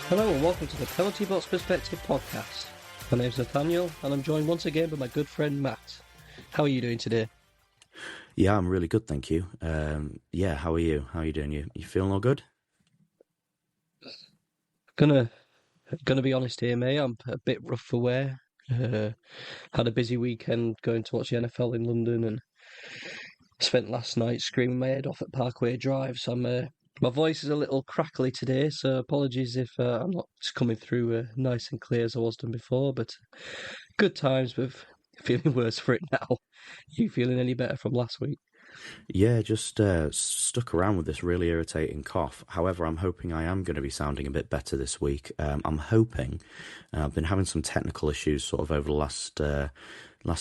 Hello and welcome to the Penalty Box Perspective podcast. My name's Nathaniel and I'm joined once again by my good friend Matt. How are you doing today? Yeah, I'm really good, thank you. How are you? How are you doing? You feeling all good? Gonna be honest here, mate. I'm a bit rough for wear. Had a busy weekend going to watch the NFL in London and spent last night screaming my head off at Parkway Drive. So my voice is a little crackly today, so apologies if I'm not just coming through nice and clear as I was done before. But good times with feeling worse for it now. You feeling any better from last week? Yeah, just stuck around with this really irritating cough. However, I'm hoping I am going to be sounding a bit better this week. I'm hoping. I've been having some technical issues sort of over the last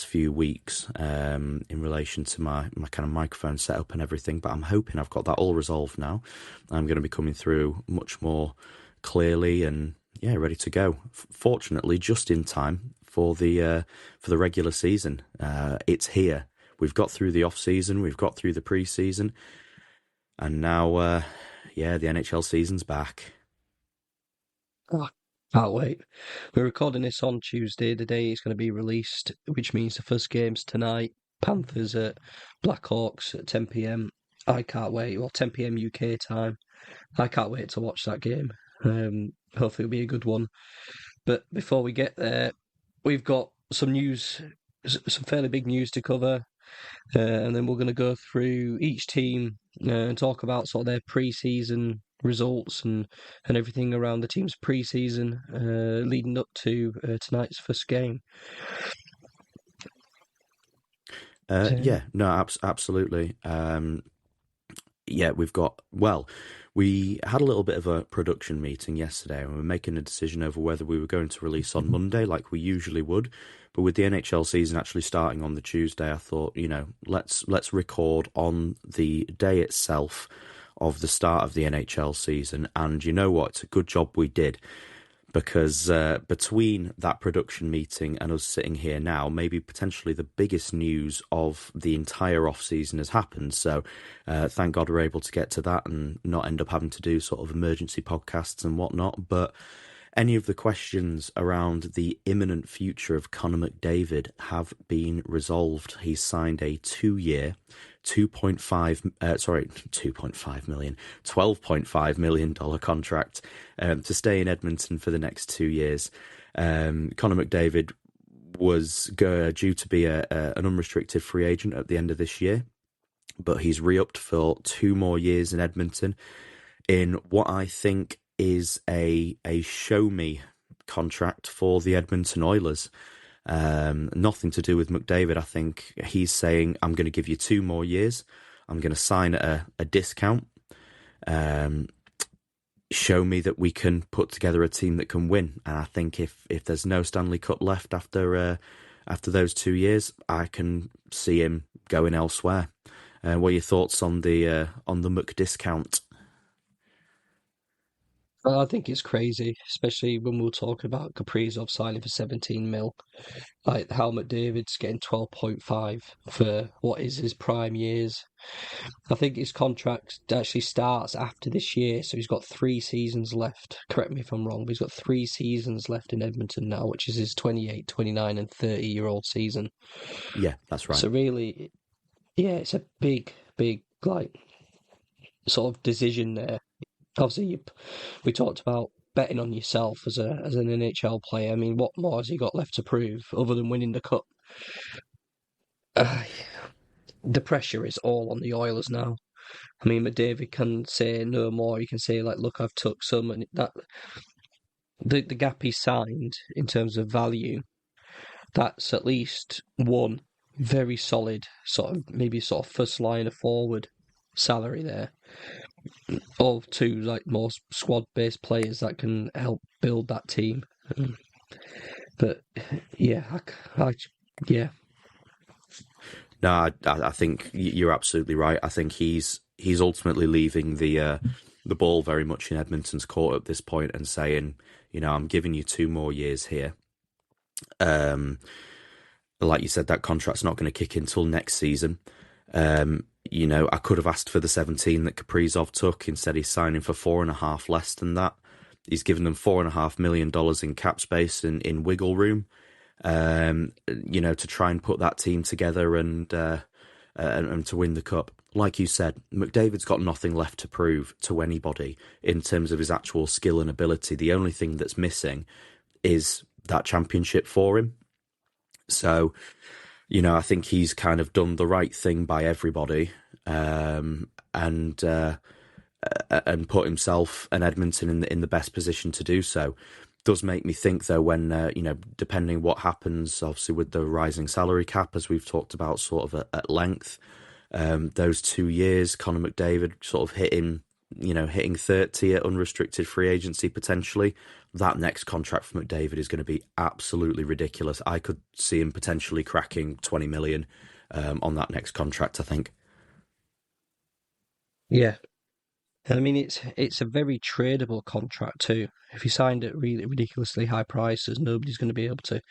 few weeks in relation to my kind of microphone setup and everything, but I'm hoping I've got that all resolved now. I'm going to be coming through much more clearly and ready to go. Fortunately, just in time for the regular season. It's here. We've got through the off season, we've got through the pre-season, and now the NHL season's back. Oh, can't wait. We're recording this on Tuesday, the day it's going to be released, which means the first game's tonight. Panthers at Blackhawks at 10 p.m. I can't wait. Well, 10 p.m. UK time. I can't wait to watch that game. Hopefully it'll be a good one. But before we get there, we've got some news, some fairly big news to cover. And then we're going to go through each team and talk about sort of their pre-season results and everything around the team's pre-season leading up to tonight's first game. Absolutely. We had a little bit of a production meeting yesterday and we were making a decision over whether we were going to release on Monday like we usually would. But with the NHL season actually starting on the Tuesday, I thought, let's record on the day itself of the start of the NHL season. And you know what? It's a good job we did. Because between that production meeting and us sitting here now, maybe potentially the biggest news of the entire off-season has happened. So thank God we're able to get to that and not end up having to do sort of emergency podcasts and whatnot. But any of the questions around the imminent future of Connor McDavid have been resolved. He's signed a 2-year, $12.5 million contract to stay in Edmonton for the next 2 years. Connor McDavid was due to be an unrestricted free agent at the end of this year, but he's re-upped for 2 more years in Edmonton in what I think is a show-me contract for the Edmonton Oilers. Nothing to do with McDavid. I think he's saying, I'm going to give you 2 more years. I'm going to sign at a discount. Show me that we can put together a team that can win. And I think if there's no Stanley Cup left after those 2 years, I can see him going elsewhere. What are your thoughts on the McDiscount? I think it's crazy, especially when we're talking about Kaprizov signing for 17 mil. Like how McDavid's getting 12.5 for what is his prime years. I think his contract actually starts after this year, so he's got 3 seasons left. Correct me if I'm wrong, but he's got 3 seasons left in Edmonton now, which is his 28, 29 and 30-year-old season. Yeah, that's right. So really, yeah, it's a big, like, sort of decision there. Obviously, we talked about betting on yourself as an NHL player. I mean, what more has he got left to prove other than winning the cup? The pressure is all on the Oilers now. I mean, McDavid can say no more. He can say, like, look, I've took so many. That the gap he signed in terms of value, that's at least one very solid sort of first line of forward salary there. Or 2 like more squad-based players that can help build that team. But yeah, yeah. No, I think you're absolutely right. I think he's ultimately leaving the ball very much in Edmonton's court at this point and saying, I'm giving you 2 more years here. Like you said, that contract's not going to kick in until next season. I could have asked for the 17 that Kaprizov took. Instead, he's signing for 4.5 less than that. He's given them $4.5 million in cap space and in wiggle room, to try and put that team together and to win the cup. Like you said, McDavid's got nothing left to prove to anybody in terms of his actual skill and ability. The only thing that's missing is that championship for him. So, I think he's kind of done the right thing by everybody, and put himself and Edmonton in the best position to do so. Does make me think, though, when depending what happens, obviously with the rising salary cap, as we've talked about sort of at length, those 2 years, Connor McDavid sort of hitting 30 at unrestricted free agency potentially. That next contract for McDavid is going to be absolutely ridiculous. I could see him potentially cracking 20 million on that next contract, I think. Yeah. And I mean, it's a very tradable contract too. If you signed at really ridiculously high prices, nobody's going to be able to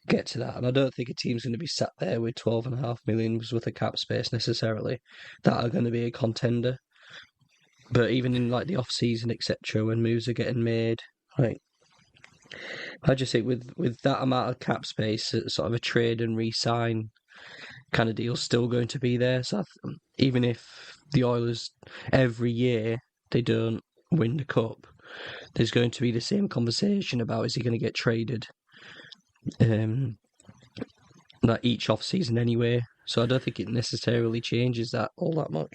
get to that. And I don't think a team's going to be sat there with 12.5 million worth of cap space necessarily that are going to be a contender. But even in like the off season, etc., when moves are getting made, like I just think with that amount of cap space, sort of a trade and re-sign kind of deal's still going to be there. So even if the Oilers every year they don't win the cup, there's going to be the same conversation about is he going to get traded, like each off season anyway. So I don't think it necessarily changes that all that much.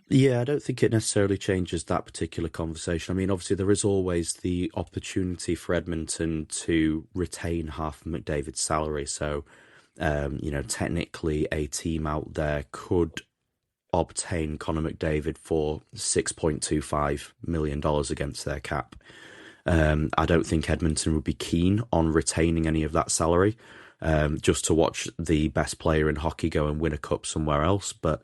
Yeah, I don't think it necessarily changes that particular conversation. I mean, obviously, there is always the opportunity for Edmonton to retain half of McDavid's salary. So, technically, a team out there could obtain Connor McDavid for $6.25 million against their cap. I don't think Edmonton would be keen on retaining any of that salary, just to watch the best player in hockey go and win a cup somewhere else. But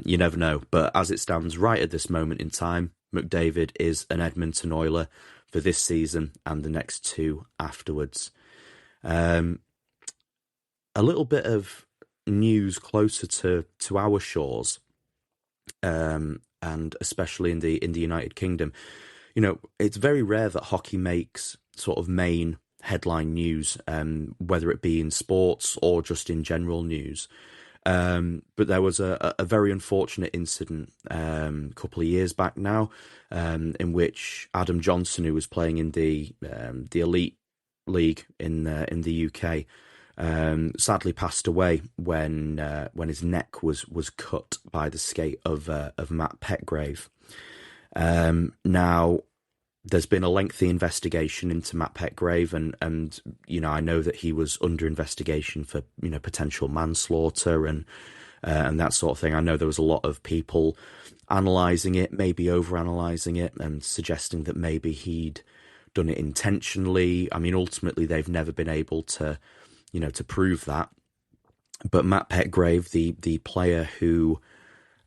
you never know. But as it stands right at this moment in time, McDavid is an Edmonton Oiler for this season and the next two afterwards. A little bit of news closer to our shores, and especially in the United Kingdom. It's very rare that hockey makes sort of main headline news, whether it be in sports or just in general news. But there was a very unfortunate incident a couple of years back now, in which Adam Johnson, who was playing in the elite league in the UK, sadly passed away when his neck was cut by the skate of Matt Petgrave. Now, there's been a lengthy investigation into Matt Petgrave, and I know that he was under investigation for potential manslaughter and that sort of thing. I know there was a lot of people analysing it, maybe over-analysing it, and suggesting that maybe he'd done it intentionally. I mean, ultimately, they've never been able to to prove that. But Matt Petgrave, the player who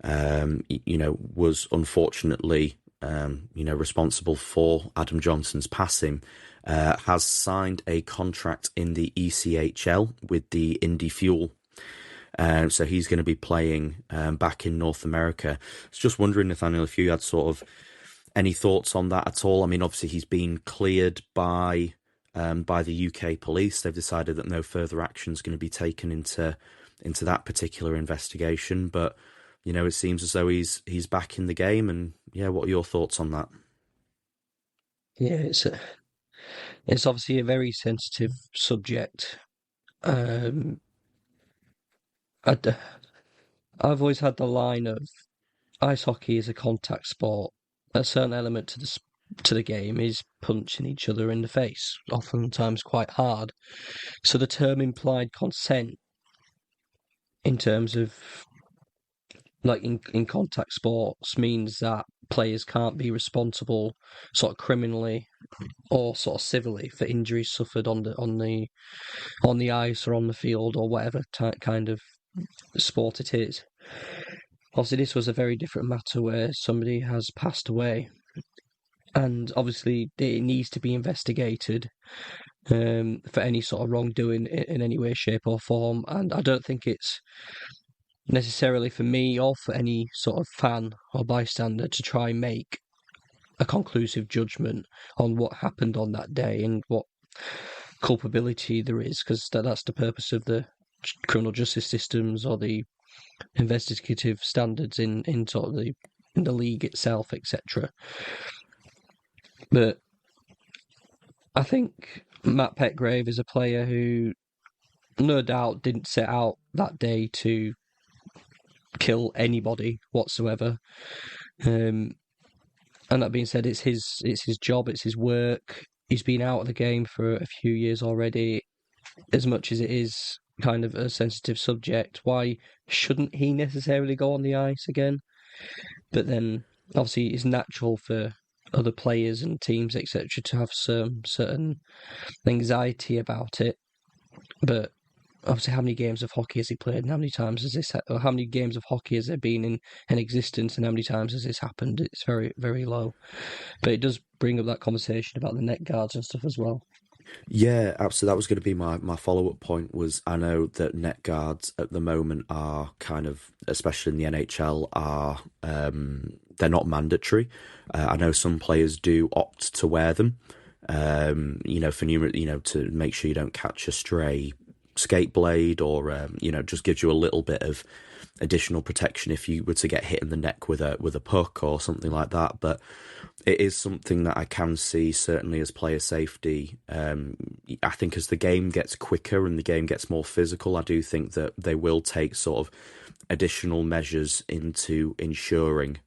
was unfortunately responsible for Adam Johnson's passing, has signed a contract in the ECHL with the Indy Fuel. So he's going to be playing back in North America. I was just wondering, Nathaniel, if you had sort of any thoughts on that at all. I mean, obviously he's been cleared by the UK police. They've decided that no further action is going to be taken into that particular investigation. But it seems as though he's back in the game. And yeah, what are your thoughts on that? Yeah, it's obviously a very sensitive subject. I've always had the line of ice hockey is a contact sport. A certain element to the game is punching each other in the face, oftentimes quite hard. So the term implied consent, in terms of like in contact sports, means that players can't be responsible sort of criminally or sort of civilly for injuries suffered on the ice or on the field or whatever kind of sport it is. Obviously, this was a very different matter where somebody has passed away, and obviously it needs to be investigated for any sort of wrongdoing in any way, shape, or form. And I don't think it's necessarily for me or for any sort of fan or bystander to try and make a conclusive judgment on what happened on that day and what culpability there is, because that's the purpose of the criminal justice systems or the investigative standards in sort of in the league itself, etc. But I think Matt Petgrave is a player who, no doubt, didn't set out that day to kill anybody whatsoever. And that being said, it's his job, it's his work. He's been out of the game for a few years already. As much as it is kind of a sensitive subject, why shouldn't he necessarily go on the ice again? But then, obviously, it's natural for other players and teams, etc., to have some certain anxiety about it. But obviously, how many games of hockey has he played, and how many times has this, or how many games of hockey has there been in existence, and how many times has this happened? It's very, very low. But it does bring up that conversation about the net guards and stuff as well. Yeah, absolutely. That was going to be my follow-up point. Was I know that net guards at the moment are kind of, especially in the NHL, are they're not mandatory. I know some players do opt to wear them. For to make sure you don't catch a stray skate blade, or just gives you a little bit of additional protection if you were to get hit in the neck with a puck or something like that. But it is something that I can see, certainly as player safety. I think as the game gets quicker and the game gets more physical, I do think that they will take sort of additional measures into ensuring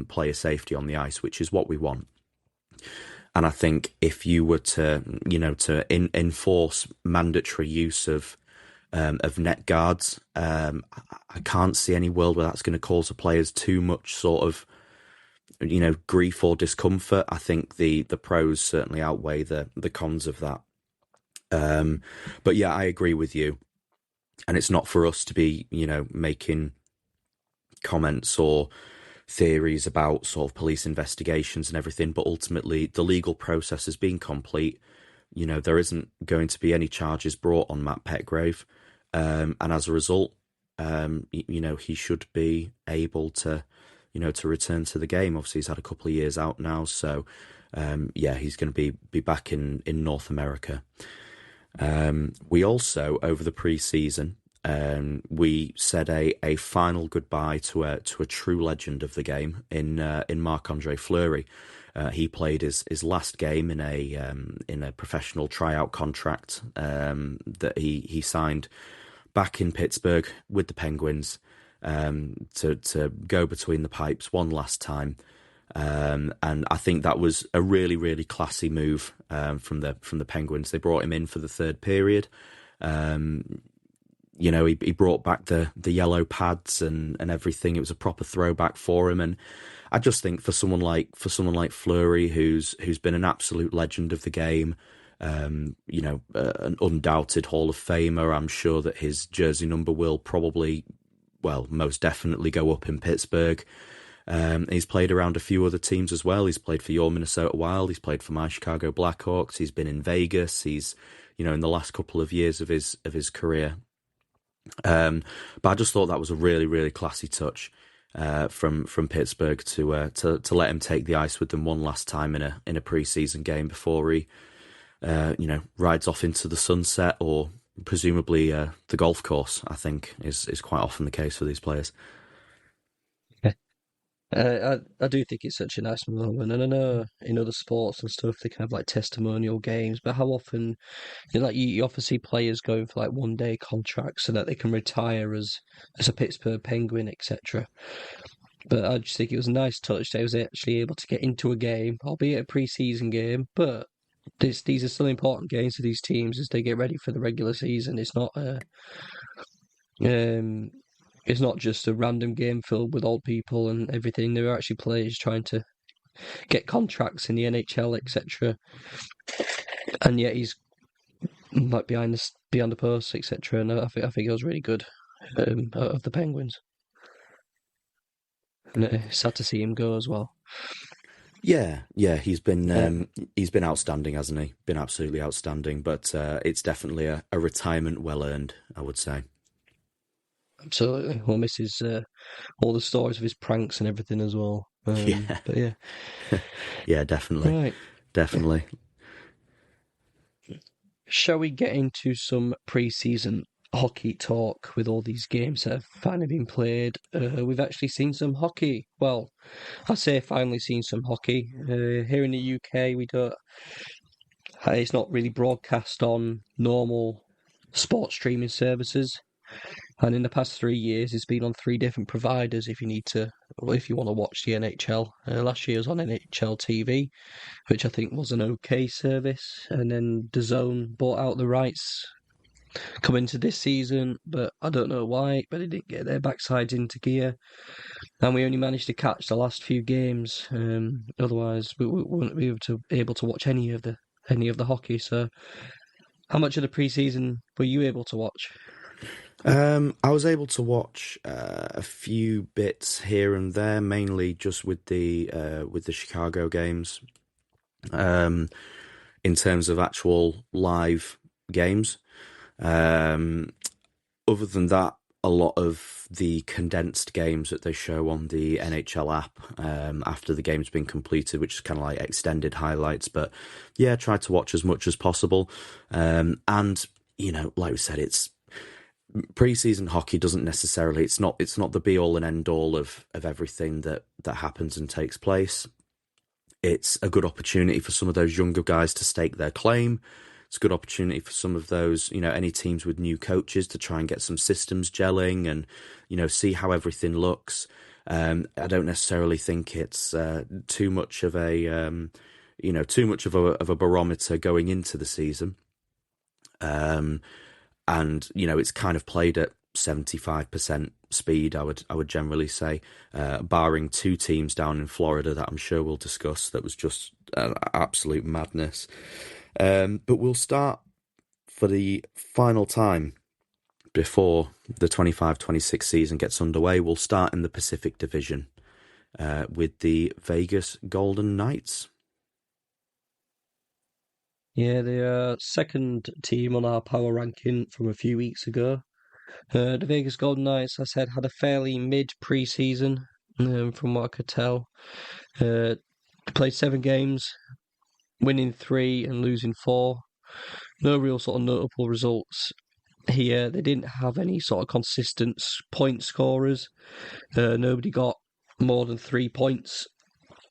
player safety on the ice, which is what we want. And I think if you were to, enforce mandatory use of net guards, I can't see any world where that's going to cause the players too much sort of, grief or discomfort. I think the pros certainly outweigh the cons of that. But yeah, I agree with you. And it's not for us to be, making comments or theories about sort of police investigations and everything, but ultimately the legal process has been complete. There isn't going to be any charges brought on Matt Petgrave. And as a result, he should be able to, to return to the game. Obviously, he's had a couple of years out now, so he's going to be back in North America. We also, over the pre-season, we said a final goodbye to a true legend of the game in Marc-Andre Fleury. He played his last game in a professional tryout contract that he signed back in Pittsburgh with the Penguins, to go between the pipes one last time. And I think that was a really, really classy move from the Penguins. They brought him in for the third period. He brought back the yellow pads and everything. It was a proper throwback for him. And I just think for someone like Fleury, who's been an absolute legend of the game, an undoubted Hall of Famer. I'm sure that his jersey number will most definitely go up in Pittsburgh. He's played around a few other teams as well. He's played for your Minnesota Wild. He's played for my Chicago Blackhawks. He's been in Vegas. He's, in the last couple of years of his career. But I just thought that was a really, really classy touch from Pittsburgh to let him take the ice with them one last time in a preseason game before he rides off into the sunset, or presumably the golf course. I think is quite often the case for these players. I do think it's such a nice moment, and I know in other sports and stuff they can have like testimonial games, but how often, you often see players going for like 1-day contracts so that they can retire as a Pittsburgh Penguin, etc. But I just think it was a nice touch that he was actually able to get into a game, albeit a pre-season game, but these are still important games for these teams as they get ready for the regular season. It's not it's not just a random game filled with old people and everything. There are actually players trying to get contracts in the NHL, etc. And yet he's like behind the post, etc. And I think it was really good of the Penguins. And it's sad to see him go as well. Yeah, he's been outstanding, hasn't he? Been absolutely outstanding. But it's definitely a retirement well earned, I would say. Absolutely. We'll miss all the stories of his pranks and everything as well. Yeah, But yeah, yeah, definitely, right. definitely. Shall we get into some pre-season hockey talk with all these games that have finally been played? We've actually seen some hockey. Well, I say finally seen some hockey. Here in the UK, we don't. It's not really broadcast on normal sports streaming services. And in the past 3 years, it's been on three different providers. If you want to watch the NHL, last year was on NHL TV, which I think was an okay service. And then DAZN bought out the rights coming to this season, but I don't know why. But they didn't get their backsides into gear, and we only managed to catch the last few games. Otherwise, we wouldn't be able to watch any of the hockey. So, how much of the preseason were you able to watch? I was able to watch a few bits here and there, mainly just with the Chicago games. In terms of actual live games, other than that, a lot of the condensed games that they show on the NHL app after the game's been completed, which is kind of like extended highlights. But yeah, try to watch as much as possible. And like we said, it's preseason hockey doesn't necessarily it's not the be all and end all of everything that happens and takes place. It's a good opportunity for some of those younger guys to stake their claim. It's a good opportunity for some of those, any teams with new coaches to try and get some systems gelling and, see how everything looks. I don't necessarily think it's too much of a barometer going into the season. And it's kind of played at 75% speed, I would generally say, barring two teams down in Florida that I'm sure we'll discuss. That was just absolute madness. But we'll start for the final time before the 25-26 season gets underway. We'll start in the Pacific Division with the Vegas Golden Knights. Yeah, the second team on our power ranking from a few weeks ago. The Vegas Golden Knights, I said, had a fairly mid pre-season, from what I could tell. Played 7 games, winning 3 and losing 4. No real sort of notable results here. They didn't have any sort of consistent point scorers. Nobody got more than 3 points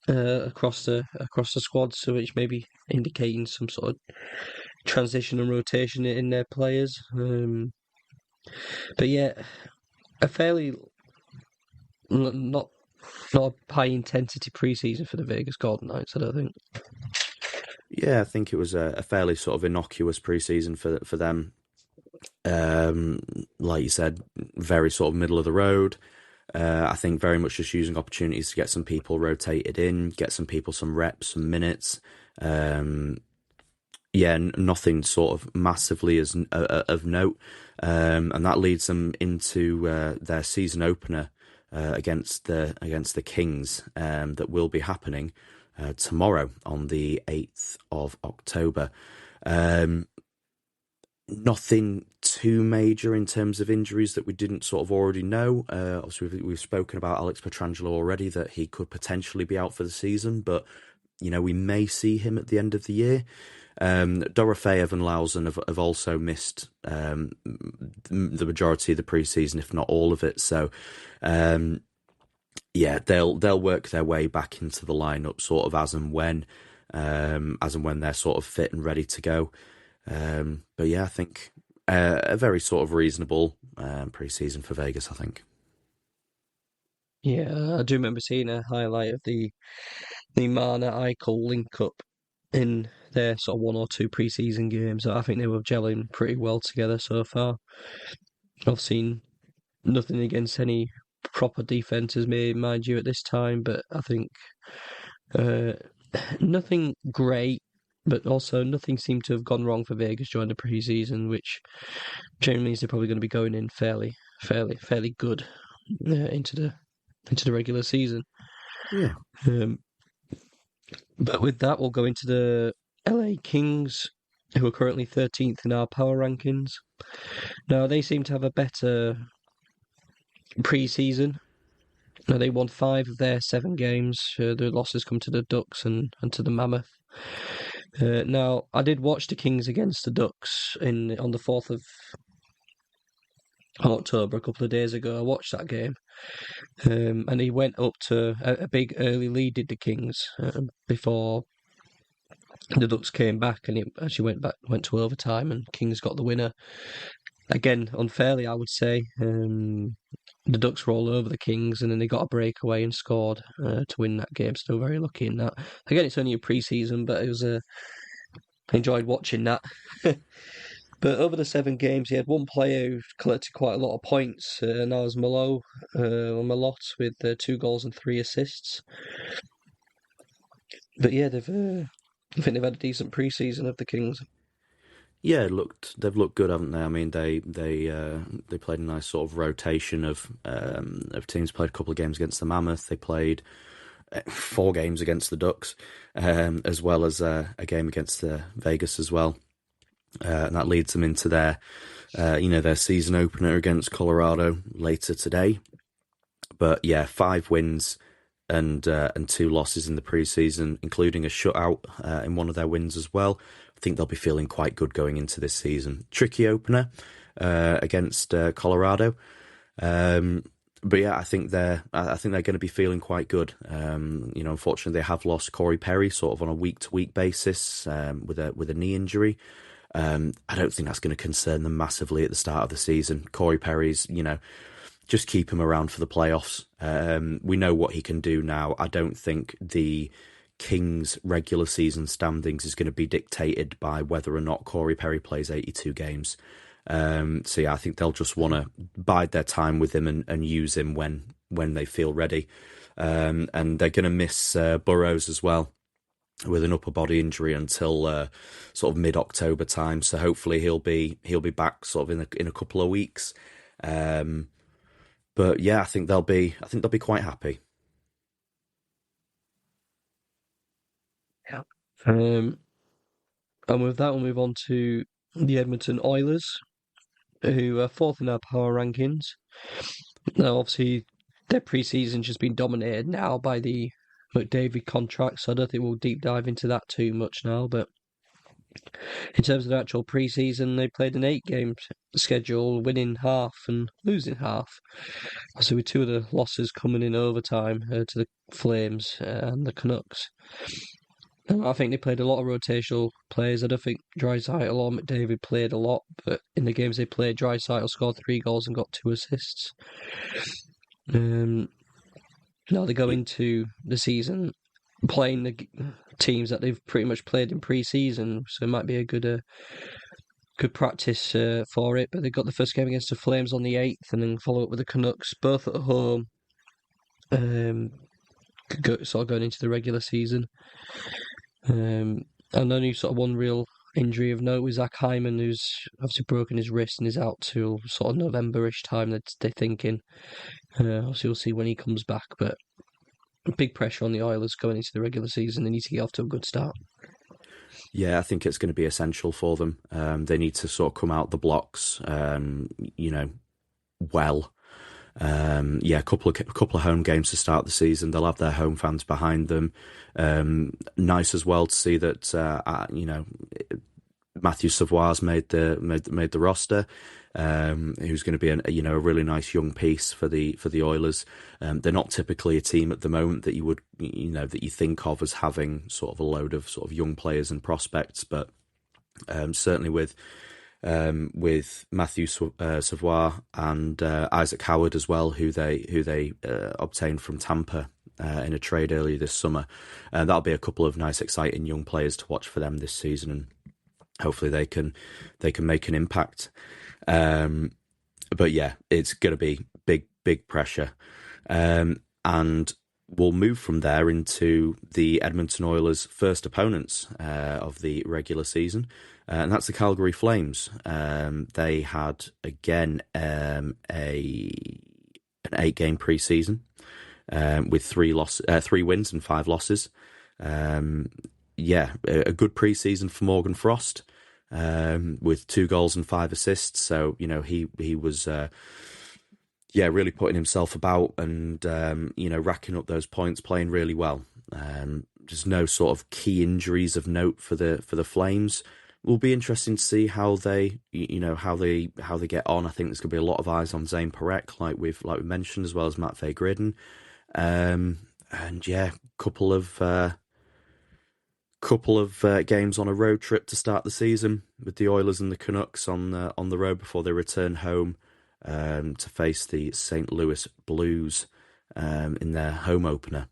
across the squad, so which may be indicating some sort of transition and rotation in their players. But yeah, a fairly not a high intensity preseason for the Vegas Golden Knights, I don't think. Yeah, I think it was a fairly sort of innocuous preseason for them. Like you said, very sort of middle of the road. I think very much just using opportunities to get some people rotated in, get some people some reps, some minutes. Nothing sort of massively of note, and that leads them into their season opener against the Kings that will be happening tomorrow on the 8th of October. Nothing too major in terms of injuries that we didn't sort of already know. Obviously, we've spoken about Alex Pietrangelo already, that he could potentially be out for the season, but we may see him at the end of the year. Dorofeyev and Lausen have also missed the majority of the preseason, if not all of it. So, they'll work their way back into the lineup sort of as and when they're sort of fit and ready to go. But yeah, I think a very sort of reasonable preseason for Vegas, I think. Yeah, I do remember seeing a highlight of the Mana Eichel link up in their sort of 1 or 2 preseason games. I think they were gelling pretty well together so far. I've seen nothing against any proper defenses, mind you, at this time, but I think nothing great, but also nothing seemed to have gone wrong for Vegas during the preseason, which generally means they're probably going to be going in fairly good into the regular season. Yeah. But with that, we'll go into the LA Kings, who are currently 13th in our power rankings. Now, they seem to have a better pre-season They won 5 of their 7 games. The losses come to the Ducks and to the Mammoth. Now, I did watch the Kings against the Ducks on the 4th of October, a couple of days ago. I watched that game, and he went up to a big early lead, did the Kings, before the Ducks came back, and it actually went to overtime, and Kings got the winner. Again, unfairly, I would say. The Ducks were all over the Kings, and then they got a breakaway and scored to win that game. So they were very lucky in that. Again, it's only a pre-season, but I enjoyed watching that. But over the 7 games, he had one player who collected quite a lot of points, and that was Malott with 2 goals and 3 assists. But yeah, I think they've had a decent pre-season of the Kings. Yeah, they've looked good, haven't they? I mean, they played a nice sort of rotation of teams. Played a couple of games against the Mammoth. They played 4 games against the Ducks, as well as a game against Vegas as well. And that leads them into their season opener against Colorado later today. But yeah, 5 wins and 2 losses in the preseason, including a shutout in one of their wins as well. I think they'll be feeling quite good going into this season. Tricky opener against Colorado, but yeah, I think they're going to be feeling quite good. Unfortunately, they have lost Corey Perry sort of on a week-to-week basis with a knee injury. I don't think that's going to concern them massively at the start of the season. Corey Perry's, just keep him around for the playoffs. We know what he can do now. I don't think the Kings' regular season standings is going to be dictated by whether or not Corey Perry plays 82 games. So yeah, I think they'll just want to bide their time with him and use him when they feel ready. And they're going to miss Burrows as well, with an upper body injury until sort of mid-October time. So hopefully he'll be back sort of in a couple of weeks. But yeah, I think they'll be quite happy. Yeah. And with that, we'll move on to the Edmonton Oilers, who are 4th in our power rankings. Now, obviously, their pre-season's just been dominated now by the McDavid contract, so I don't think we'll deep dive into that too much now. But in terms of the actual pre-season, they played an 8-game schedule, winning half and losing half. So with 2 of the losses coming in overtime to the Flames and the Canucks. I think they played a lot of rotational players. I don't think Draisaitl or McDavid played a lot, but in the games they played, Draisaitl scored 3 goals and got 2 assists. Now they go into the season playing the teams that they've pretty much played in pre-season, so it might be a good practice for it. But they got the first game against the Flames on the 8th, and then follow up with the Canucks, both at home. Sort of going into the regular season. And only sort of one real injury of note was Zach Hyman, who's obviously broken his wrist and is out till sort of November-ish time, they're thinking. Obviously we'll see when he comes back, but big pressure on the Oilers going into the regular season. They need to get off to a good start. Yeah, I think it's going to be essential for them. They need to sort of come out the blocks, well. A couple of home games to start the season. They'll have their home fans behind them. Nice as well to see that Matthew Savoie's made the roster. Who's going to be a really nice young piece for the Oilers. They're not typically a team at the moment that you would that you think of as having sort of a load of sort of young players and prospects, but certainly with Matthew Savoie and Isaac Howard as well, who they obtained from Tampa in a trade earlier this summer. That'll be a couple of nice, exciting young players to watch for them this season, and hopefully they can make an impact. But yeah, it's going to be big pressure, and we'll move from there into the Edmonton Oilers' first opponents of the regular season. And that's the Calgary Flames. They had, again, an 8-game preseason with 3 wins and 5 losses. A good preseason for Morgan Frost with 2 goals and 5 assists. So, he was Yeah, really putting himself about and racking up those points, playing really well. Just no sort of key injuries of note for the Flames. Will be interesting to see how they how they get on. I think there's going to be a lot of eyes on Zane Parekh, like we mentioned, as well as Matt Graydon. And yeah, couple of games on a road trip to start the season with the Oilers and the Canucks on the road before they return home to face the St. Louis Blues in their home opener.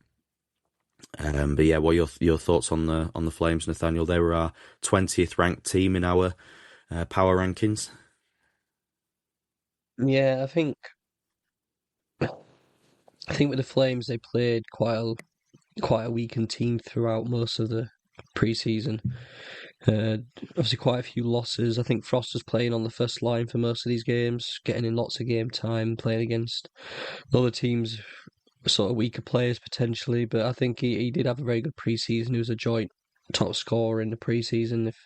But yeah, what are your thoughts on the Flames, Nathaniel? They were our 20th ranked team in our power rankings. Yeah, I think with the Flames they played quite a weakened team throughout most of the preseason. Obviously, quite a few losses. I think Frost was playing on the first line for most of these games, getting in lots of game time, playing against other teams, sort of weaker players potentially. But I think he did have a very good preseason. He was a joint top scorer in the preseason. If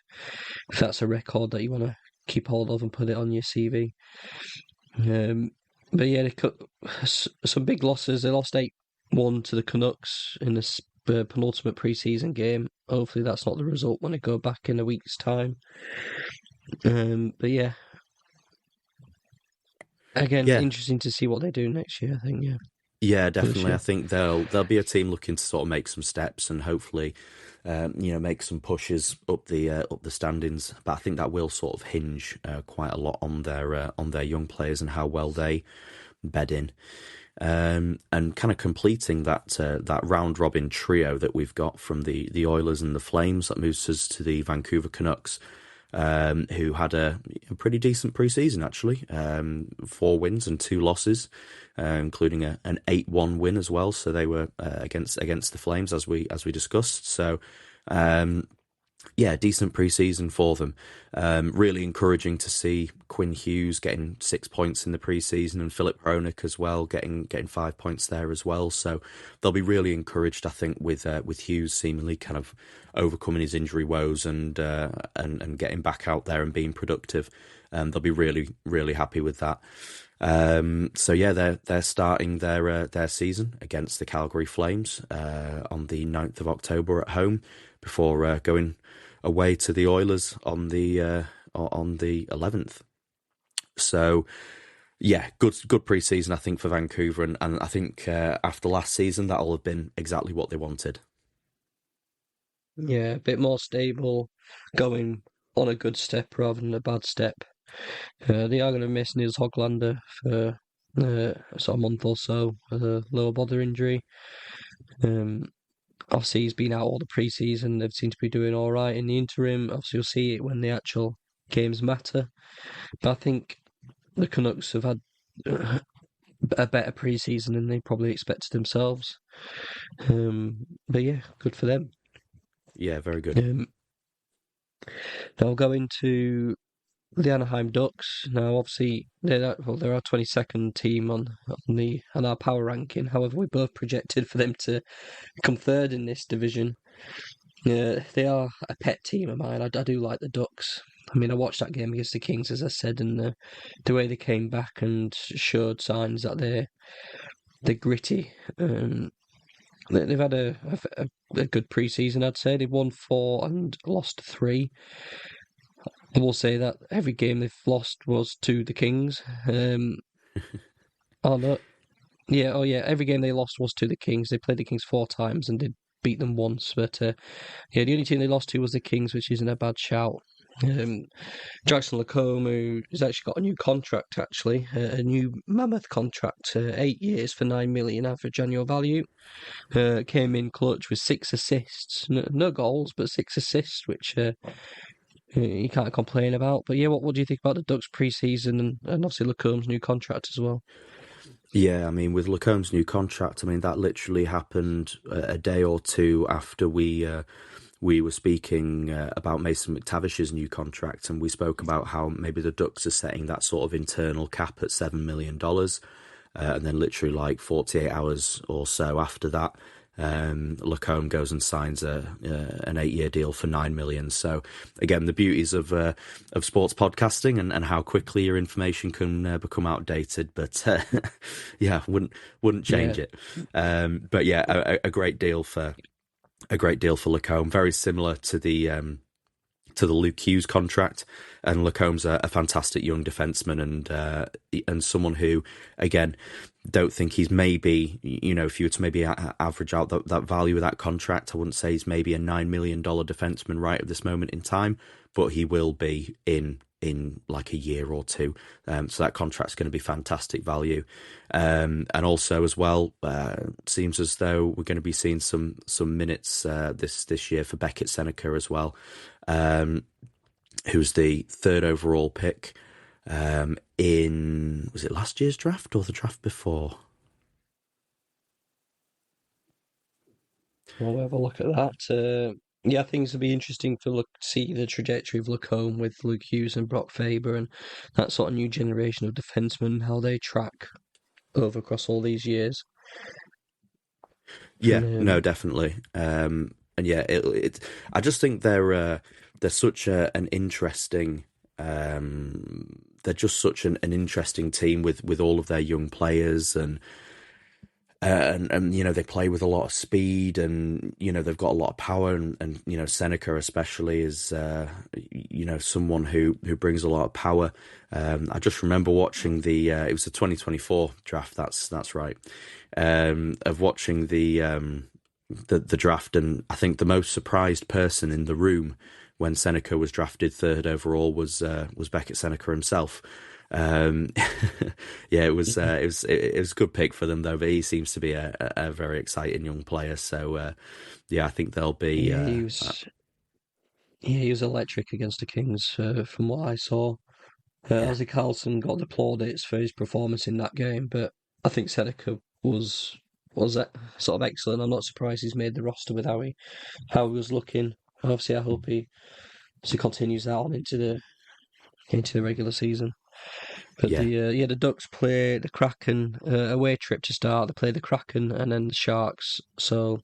that's a record that you want to keep hold of and put it on your CV. But yeah, they cut some big losses. They lost 8-1 to the Canucks in the penultimate preseason game. Hopefully that's not the result when they go back in a week's time. But yeah, again, Yeah, interesting to see what they do next year. I think yeah, for this definitely. I year. think they'll be a team looking to sort of make some steps and hopefully, make some pushes up the standings. But I think that will sort of hinge quite a lot on their young players and how well they bed in. And kind of completing that round robin trio that we've got from the Oilers and the Flames that moves us to the Vancouver Canucks, who had a pretty decent preseason actually, 4 wins and 2 losses, including an 8-1 win as well. So they were against the Flames as we discussed. So. Yeah, decent preseason for them. Really encouraging to see Quinn Hughes getting 6 points in the preseason and Philip Hronek as well getting 5 points there as well. So they'll be really encouraged, I think, with Hughes seemingly kind of overcoming his injury woes and getting back out there and being productive. They'll be really really happy with that. So yeah, they're starting their season against the Calgary Flames on the 9th of October at home before going away to the Oilers on the 11th. So yeah, good preseason I think for Vancouver, and I think after last season that'll have been exactly what they wanted. Yeah, a bit more stable, going on a good step rather than a bad step. They are going to miss Niels Hoglander for sort of month or so with a lower body injury. Obviously, he's been out all the preseason. They've seemed to be doing all right in the interim. Obviously, you'll see it when the actual games matter. But I think the Canucks have had a better preseason than they probably expected themselves. But yeah, good for them. Yeah, very good. They'll go into the Anaheim Ducks. Now, obviously, they're our 22nd team on our power ranking. However, we both projected for them to come third in this division. They are a pet team of mine. I do like the Ducks. I mean, I watched that game against the Kings, as I said, and the way they came back and showed signs that they're gritty. They've had a good preseason, I'd say. They've won 4 and lost 3. I will say that every game they've lost was to the Kings. Oh no, yeah, oh yeah, every game they lost was to the Kings. They played the Kings 4 times and did beat them once. But yeah, the only team they lost to was the Kings, which isn't a bad shout. Jackson Lacombe, who has actually got a new contract, actually, a new Mammoth contract, 8 years for 9 million average annual value. Came in clutch with 6 assists, no goals, but 6 assists, which you can't complain about. But yeah, what do you think about the Ducks pre-season and obviously Lacombe's new contract as well? Yeah, I mean, with Lacombe's new contract, I mean that literally happened a day or two after we were speaking about Mason McTavish's new contract, and we spoke about how maybe the Ducks are setting that sort of internal cap at $7 million, and then literally like 48 hours or so after that, Lacombe goes and signs an 8-year deal for $9 million. So again, the beauties of sports podcasting and how quickly your information can become outdated. But yeah, wouldn't change it. But yeah, a great deal for Lacombe. Very similar to the Luke Hughes contract, and Lacombe's a fantastic young defenseman and someone who, again, don't think he's maybe, if you were to maybe average out that value of that contract, I wouldn't say he's maybe a $9 million defenseman right at this moment in time, but he will be in like a year or two. So that contract's going to be fantastic value. And also as well, seems as though we're going to be seeing some minutes this year for Beckett Seneca as well, who's the 3rd overall pick was it last year's draft or the draft before? We'll have a look at that. Yeah, things will be interesting to see the trajectory of Lacombe with Luke Hughes and Brock Faber and that sort of new generation of defensemen, how they track over across all these years. Yeah, no, definitely. And yeah, I just think they're such an interesting. They're just such an interesting team with all of their young players and they play with a lot of speed and they've got a lot of power and Seneca especially is someone who brings a lot of power. I just remember watching it was the 2024 draft. That's right. Of watching the draft, and I think the most surprised person in the room when Seneca was drafted 3rd overall was Beckett Seneca himself. Yeah, it was a good pick for them though. But he seems to be a very exciting young player. So yeah, I think they'll be. He was electric against the Kings from what I saw. Ozzy Carlson got the plaudits for his performance in that game, but I think Seneca was sort of excellent. I'm not surprised he's made the roster with how he was looking. Obviously, I hope he continues that on into the regular season. But the Ducks play the Kraken away trip to start. They play the Kraken and then the Sharks. So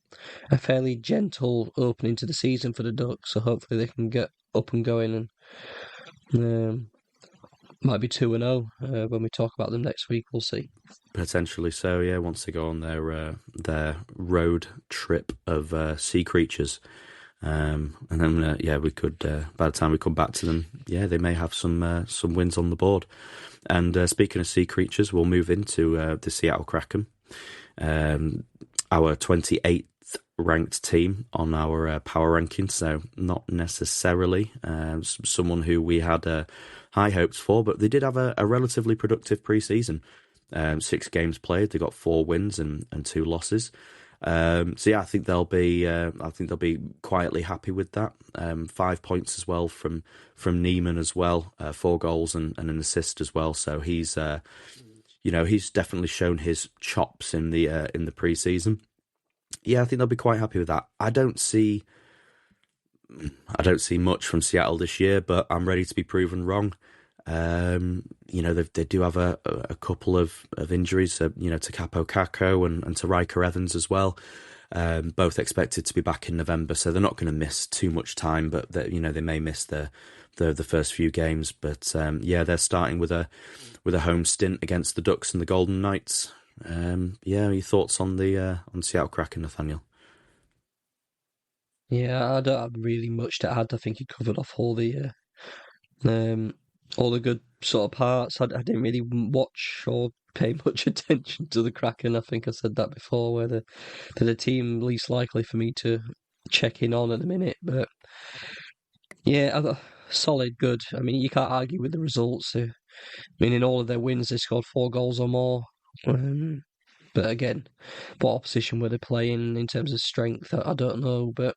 a fairly gentle opening to the season for the Ducks. So hopefully they can get up and going and might be 2-0 when we talk about them next week. We'll see. Potentially so. Yeah, once they go on their road trip of sea creatures. And then, we could, by the time we come back to them, they may have some wins on the board. And speaking of sea creatures, we'll move into the Seattle Kraken, our 28th ranked team on our power rankings. So not necessarily someone who we had high hopes for, but they did have a relatively productive preseason. 6 games played, they got 4 wins and 2 losses. So yeah, I think they'll be quietly happy with that. 5 points as well from Neiman as well, 4 goals and an assist as well. So he's he's definitely shown his chops in the preseason. Yeah, I think they'll be quite happy with that. I don't see much from Seattle this year, but I'm ready to be proven wrong. They do have a couple of injuries, to Capo Caco and to Riker Evans as well. Both expected to be back in November, so they're not going to miss too much time, but they may miss the first few games. But they're starting with a home stint against the Ducks and the Golden Knights. Your thoughts on the Seattle Kraken, Nathaniel? Yeah, I don't have really much to add. I think he covered off all the good sort of parts. I didn't really watch or pay much attention to the Kraken. I think I said that before, where they're the team least likely for me to check in on at the minute. But yeah, solid, good. I mean, you can't argue with the results. I mean, in all of their wins, they scored 4 goals or more. But again, what opposition were they playing in terms of strength? I don't know, but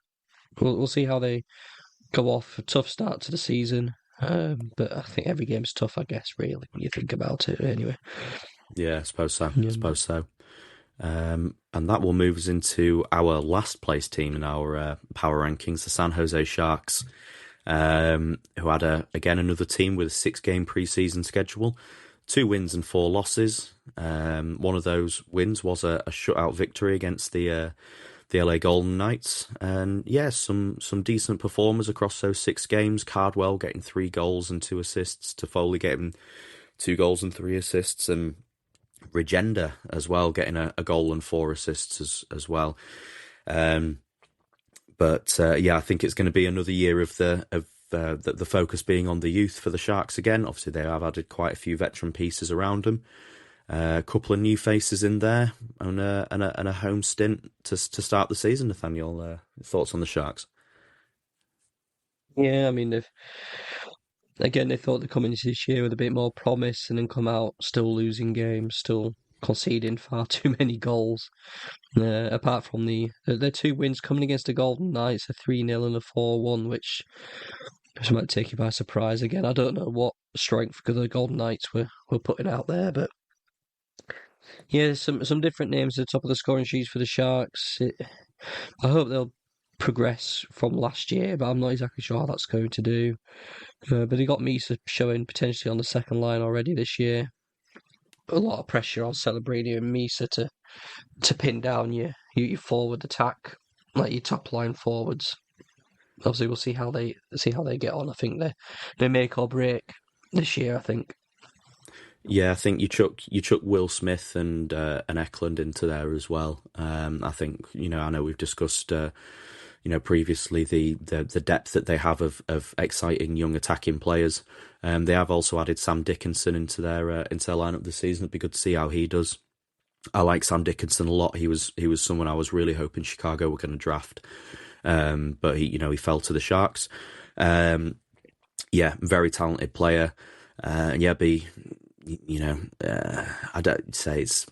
we'll see how they go off. A tough start to the season. But I think every game's tough, I guess, really, when you think about it, anyway. Yeah, I suppose so. And that will move us into our last place team in our power rankings, the San Jose Sharks, who had, again, another team with a 6-game preseason schedule, 2 wins and 4 losses. One of those wins was a shutout victory against the the LA Golden Knights. And yeah, some decent performers across those 6 games. Cardwell getting 3 goals and 2 assists. Toffoli getting 2 goals and 3 assists. And Regenda as well, getting a goal and 4 assists as well. But yeah, I think it's going to be another year of the focus being on the youth for the Sharks again. Obviously, they have added quite a few veteran pieces around them. A couple of new faces in there, and a home stint to start the season. Nathaniel, thoughts on the Sharks? Yeah, I mean, they thought they'd come into this year with a bit more promise and then come out still losing games, still conceding far too many goals. Apart from their 2 wins coming against the Golden Knights, a 3-0 and a 4-1, which might take you by surprise again. I don't know what strength the Golden Knights were putting out there, but yeah, some different names at the top of the scoring sheets for the Sharks. I hope they'll progress from last year, but I'm not exactly sure how that's going to do. But they got Misa showing potentially on the second line already this year. A lot of pressure on Celebrini and Misa to pin down your forward attack, like your top line forwards. Obviously, we'll see how they get on. I think they make or break this year. I think. Yeah, I think you chuck Will Smith and Eklund into there as well. I think I know we've discussed previously the depth that they have of exciting young attacking players. They have also added Sam Dickinson into their lineup this season. It'd be good to see how he does. I like Sam Dickinson a lot. He was someone I was really hoping Chicago were going to draft, but he fell to the Sharks. Yeah, very talented player. I don't say it's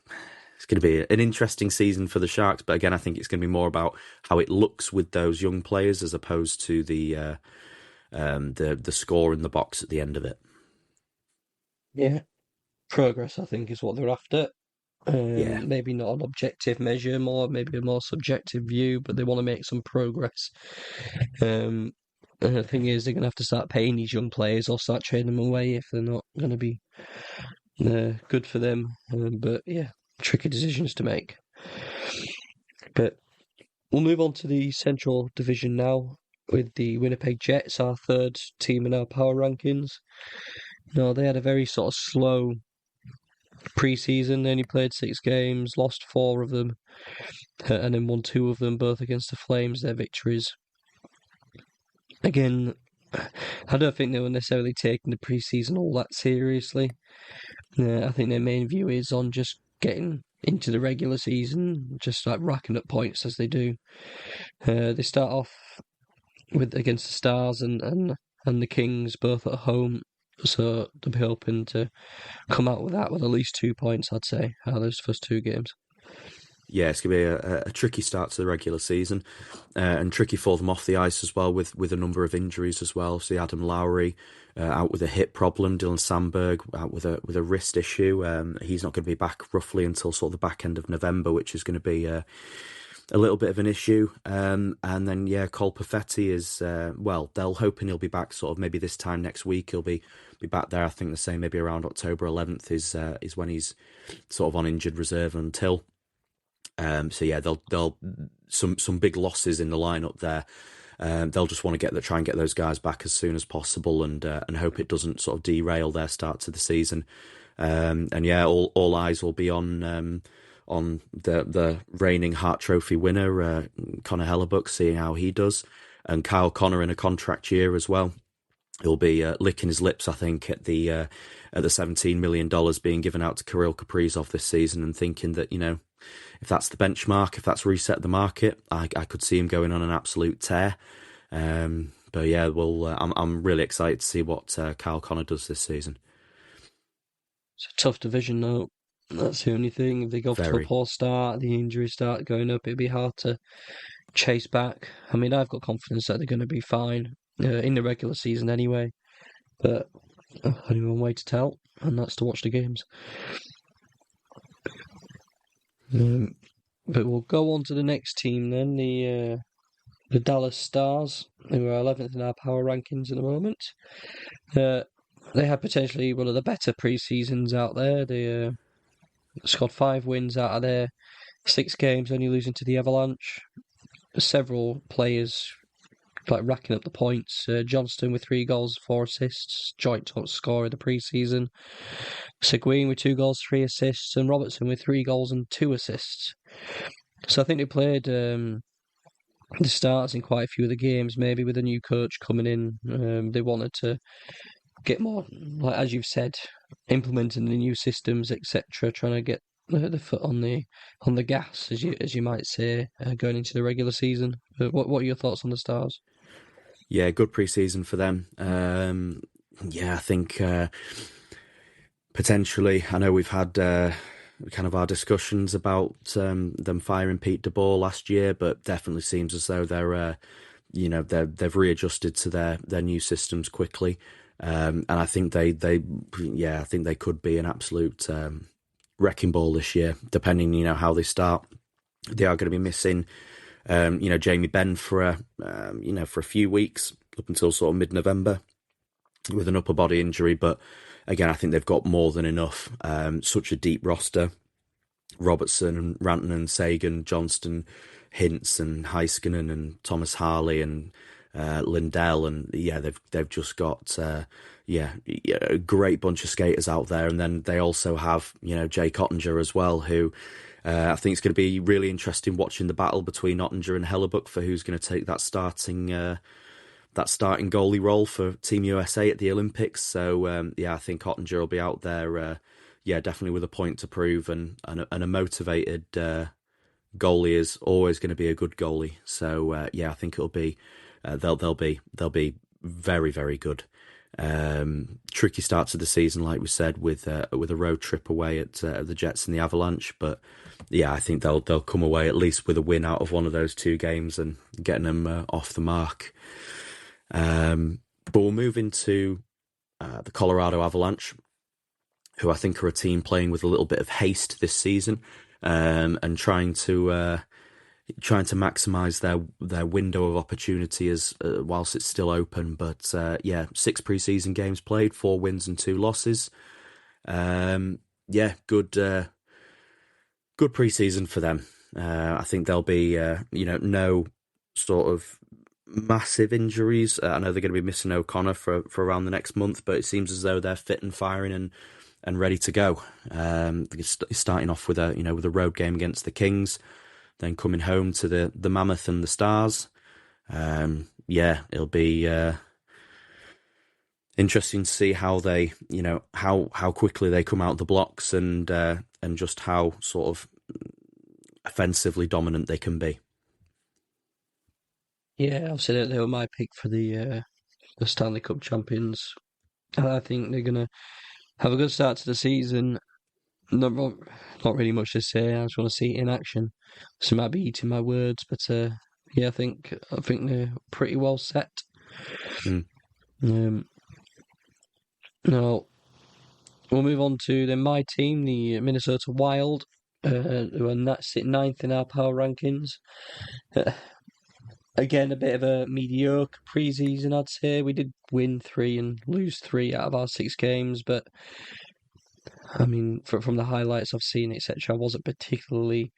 going to be an interesting season for the Sharks, but again, I think it's going to be more about how it looks with those young players as opposed to the score in the box at the end of it. Yeah, progress, I think, is what they're after. Yeah. Maybe not an objective measure, maybe a more subjective view, but they want to make some progress. And the thing is, they're going to have to start paying these young players or start trading them away if they're not going to be good for them. But yeah, tricky decisions to make. But we'll move on to the Central Division now with the Winnipeg Jets, our 3rd team in our power rankings. No, they had a very sort of slow pre-season. They only played 6 games, lost 4 of them, and then won 2 of them, both against the Flames, their victories. Again, I don't think they were necessarily taking the pre-season all that seriously. I think their main view is on just getting into the regular season, just like racking up points as they do. They start off against the Stars and the Kings, both at home. So they'll be hoping to come out with at least 2 points, I'd say, out of those first 2 games. Yeah, it's going to be a tricky start to the regular season, and tricky for them off the ice as well with a number of injuries as well. See Adam Lowry out with a hip problem, Dylan Sandberg out with a wrist issue. He's not going to be back roughly until sort of the back end of November, which is going to be a little bit of an issue. And then Cole Perfetti is they're hoping he'll be back sort of maybe this time next week. He'll be back there. I think the same maybe around October 11th is when he's sort of on injured reserve until. So yeah, they'll some big losses in the lineup there. They'll just want to try and get those guys back as soon as possible, and hope it doesn't sort of derail their start to the season. And yeah, all eyes will be on the reigning Hart Trophy winner, Connor Hellebuck, seeing how he does, and Kyle Connor in a contract year as well. He'll be licking his lips, I think, at the $17 million being given out to Kirill Kaprizov this season, and thinking that if that's the benchmark, if that's reset the market, I could see him going on an absolute tear. But yeah, I'm really excited to see what Kyle Connor does this season. It's a tough division, though. That's the only thing. If they go to a poor start, the injuries start going up, it'd be hard to chase back. I mean, I've got confidence that they're going to be fine in the regular season anyway. But only one way to tell, and that's to watch the games. But we'll go on to the next team then, the Dallas Stars, who are 11th in our power rankings at the moment. They had potentially one of the better pre-seasons out there. They scored 5 wins out of their 6 games, only losing to the Avalanche. several players like racking up the points. Johnston with 3 goals, 4 assists, joint top scorer of the pre-season. Seguin with 2 goals, 3 assists, and Robertson with 3 goals and 2 assists. So I think they played the starters in quite a few of the games. Maybe with a new coach coming in, they wanted to get more, like as you've said, implementing the new systems, etc. Trying to get the foot on the gas, as you might say, going into the regular season. What are your thoughts on the Stars? Yeah, good pre-season for them. I think potentially, I know we've had kind of our discussions about them firing Pete DeBoer last year, but definitely seems as though they've readjusted to their new systems quickly. And I think I think they could be an absolute wrecking ball this year, depending, how they start. They are going to be missing, Jamie Benn for a few weeks up until sort of mid-November with an upper body injury. But again, I think they've got more than enough. Such a deep roster: Robertson and Rantanen, Sagan, Johnston, Hintz and Heiskanen and Thomas Harley and Lindell, and they've just got a great bunch of skaters out there. And then they also have Jay Cottinger as well, who I think it's going to be really interesting watching the battle between Ottinger and Hellebuck for who's going to take that starting goalie role for Team USA at the Olympics. So I think Ottinger will be out there, definitely with a point to prove, and a motivated goalie is always going to be a good goalie. So I think it'll be they'll be very, very good. Tricky start to the season, like we said, with a road trip away at the Jets and the Avalanche, but I think they'll come away at least with a win out of one of those 2 games and getting them off the mark. But we'll move into the Colorado Avalanche, who I think are a team playing with a little bit of haste this season, and trying to maximise their window of opportunity as whilst it's still open. But 6 preseason games played, 4 wins and 2 losses. Good preseason for them. I think there'll be no sort of massive injuries. I know they're going to be missing O'Connor for around the next month, but it seems as though they're fit and firing and ready to go. Starting off with a road game against the Kings, then coming home to the Mammoth and the Stars. It'll be interesting to see how they, how quickly they come out the blocks and just how sort of offensively dominant they can be. Yeah, obviously they were my pick for the Stanley Cup champions. And I think they're gonna have a good start to the season. Not really much to say. I just want to see it in action. So I might be eating my words, but I think they're pretty well set. Now we'll move on to then my team, the Minnesota Wild, who are sit 9th in our power rankings. Again, a bit of a mediocre preseason, I'd say. We did win 3 and lose 3 out of our 6 games, but I mean, from the highlights I've seen, etc., I wasn't particularly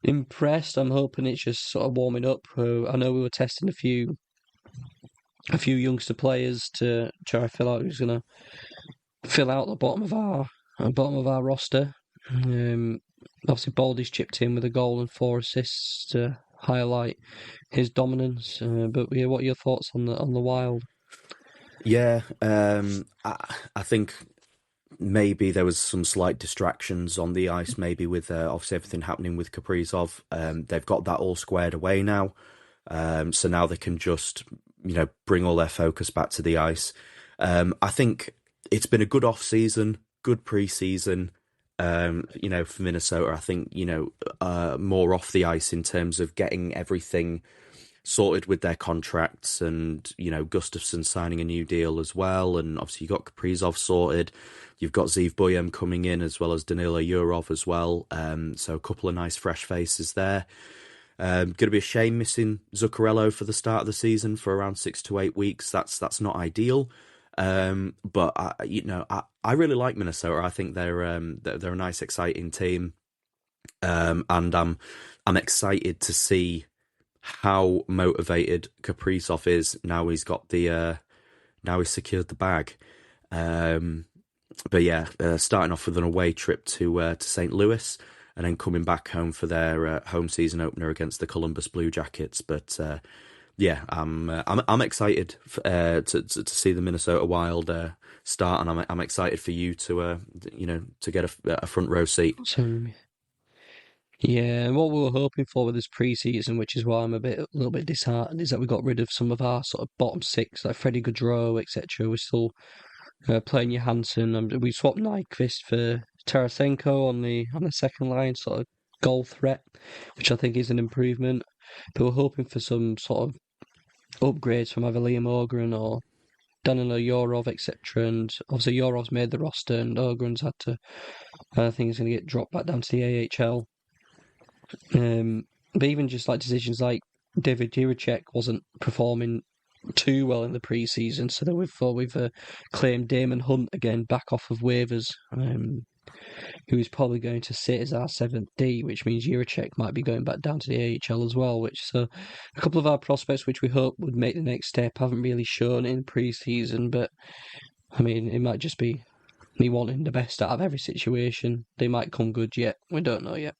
impressed. I'm hoping it's just sort of warming up. I know we were testing a few youngster players to try to fill out who's going to fill out the bottom of our roster. Obviously, Baldy's chipped in with a goal and 4 assists to highlight his dominance. But what are your thoughts on the Wild? Yeah, I think maybe there was some slight distractions on the ice, maybe with obviously everything happening with Kaprizov. They've got that all squared away now. So now they can just, bring all their focus back to the ice. I think it's been a good off-season, good pre-season, for Minnesota. I think, more off the ice in terms of getting everything sorted with their contracts and, Gustafsson signing a new deal as well. And obviously you've got Kaprizov sorted. You've got Zeev Bujem coming in as well as Danila Yurov as well. So a couple of nice fresh faces there. Going to be a shame missing Zuccarello for the start of the season for around 6 to 8 weeks. That's not ideal. But I really like Minnesota. I think they're a nice, exciting team. And I'm excited to see how motivated Kaprizov is now he's got now he's secured the bag. But yeah, starting off with an away trip to St. Louis, and then coming back home for their home season opener against the Columbus Blue Jackets. But yeah, I'm excited to see the Minnesota Wild start, and I'm excited for you to to get a front row seat. So, yeah, and what we were hoping for with this pre-season, which is why I'm a little bit disheartened, is that we got rid of some of our sort of bottom six, like Freddie Gaudreau, etc. We're still playing Johansson, and we swapped Nyquist for Tarasenko on the second line, sort of goal threat, which I think is an improvement. But we're hoping for some sort of upgrades from either Liam Ogren or Danilo Yorov, etc. And obviously Yorov's made the roster, and Ogren's had to. I think he's going to get dropped back down to the AHL. But even just like decisions like David Jiricek wasn't performing too well in the pre-season, so that we've claimed Damon Hunt again back off of waivers, who's probably going to sit as our 7th D, which means Jiricek might be going back down to the AHL as well. So a couple of our prospects, which we hope would make the next step, haven't really shown in pre-season. But I mean, it might just be me wanting the best out of every situation. They might come good yet. We don't know yet.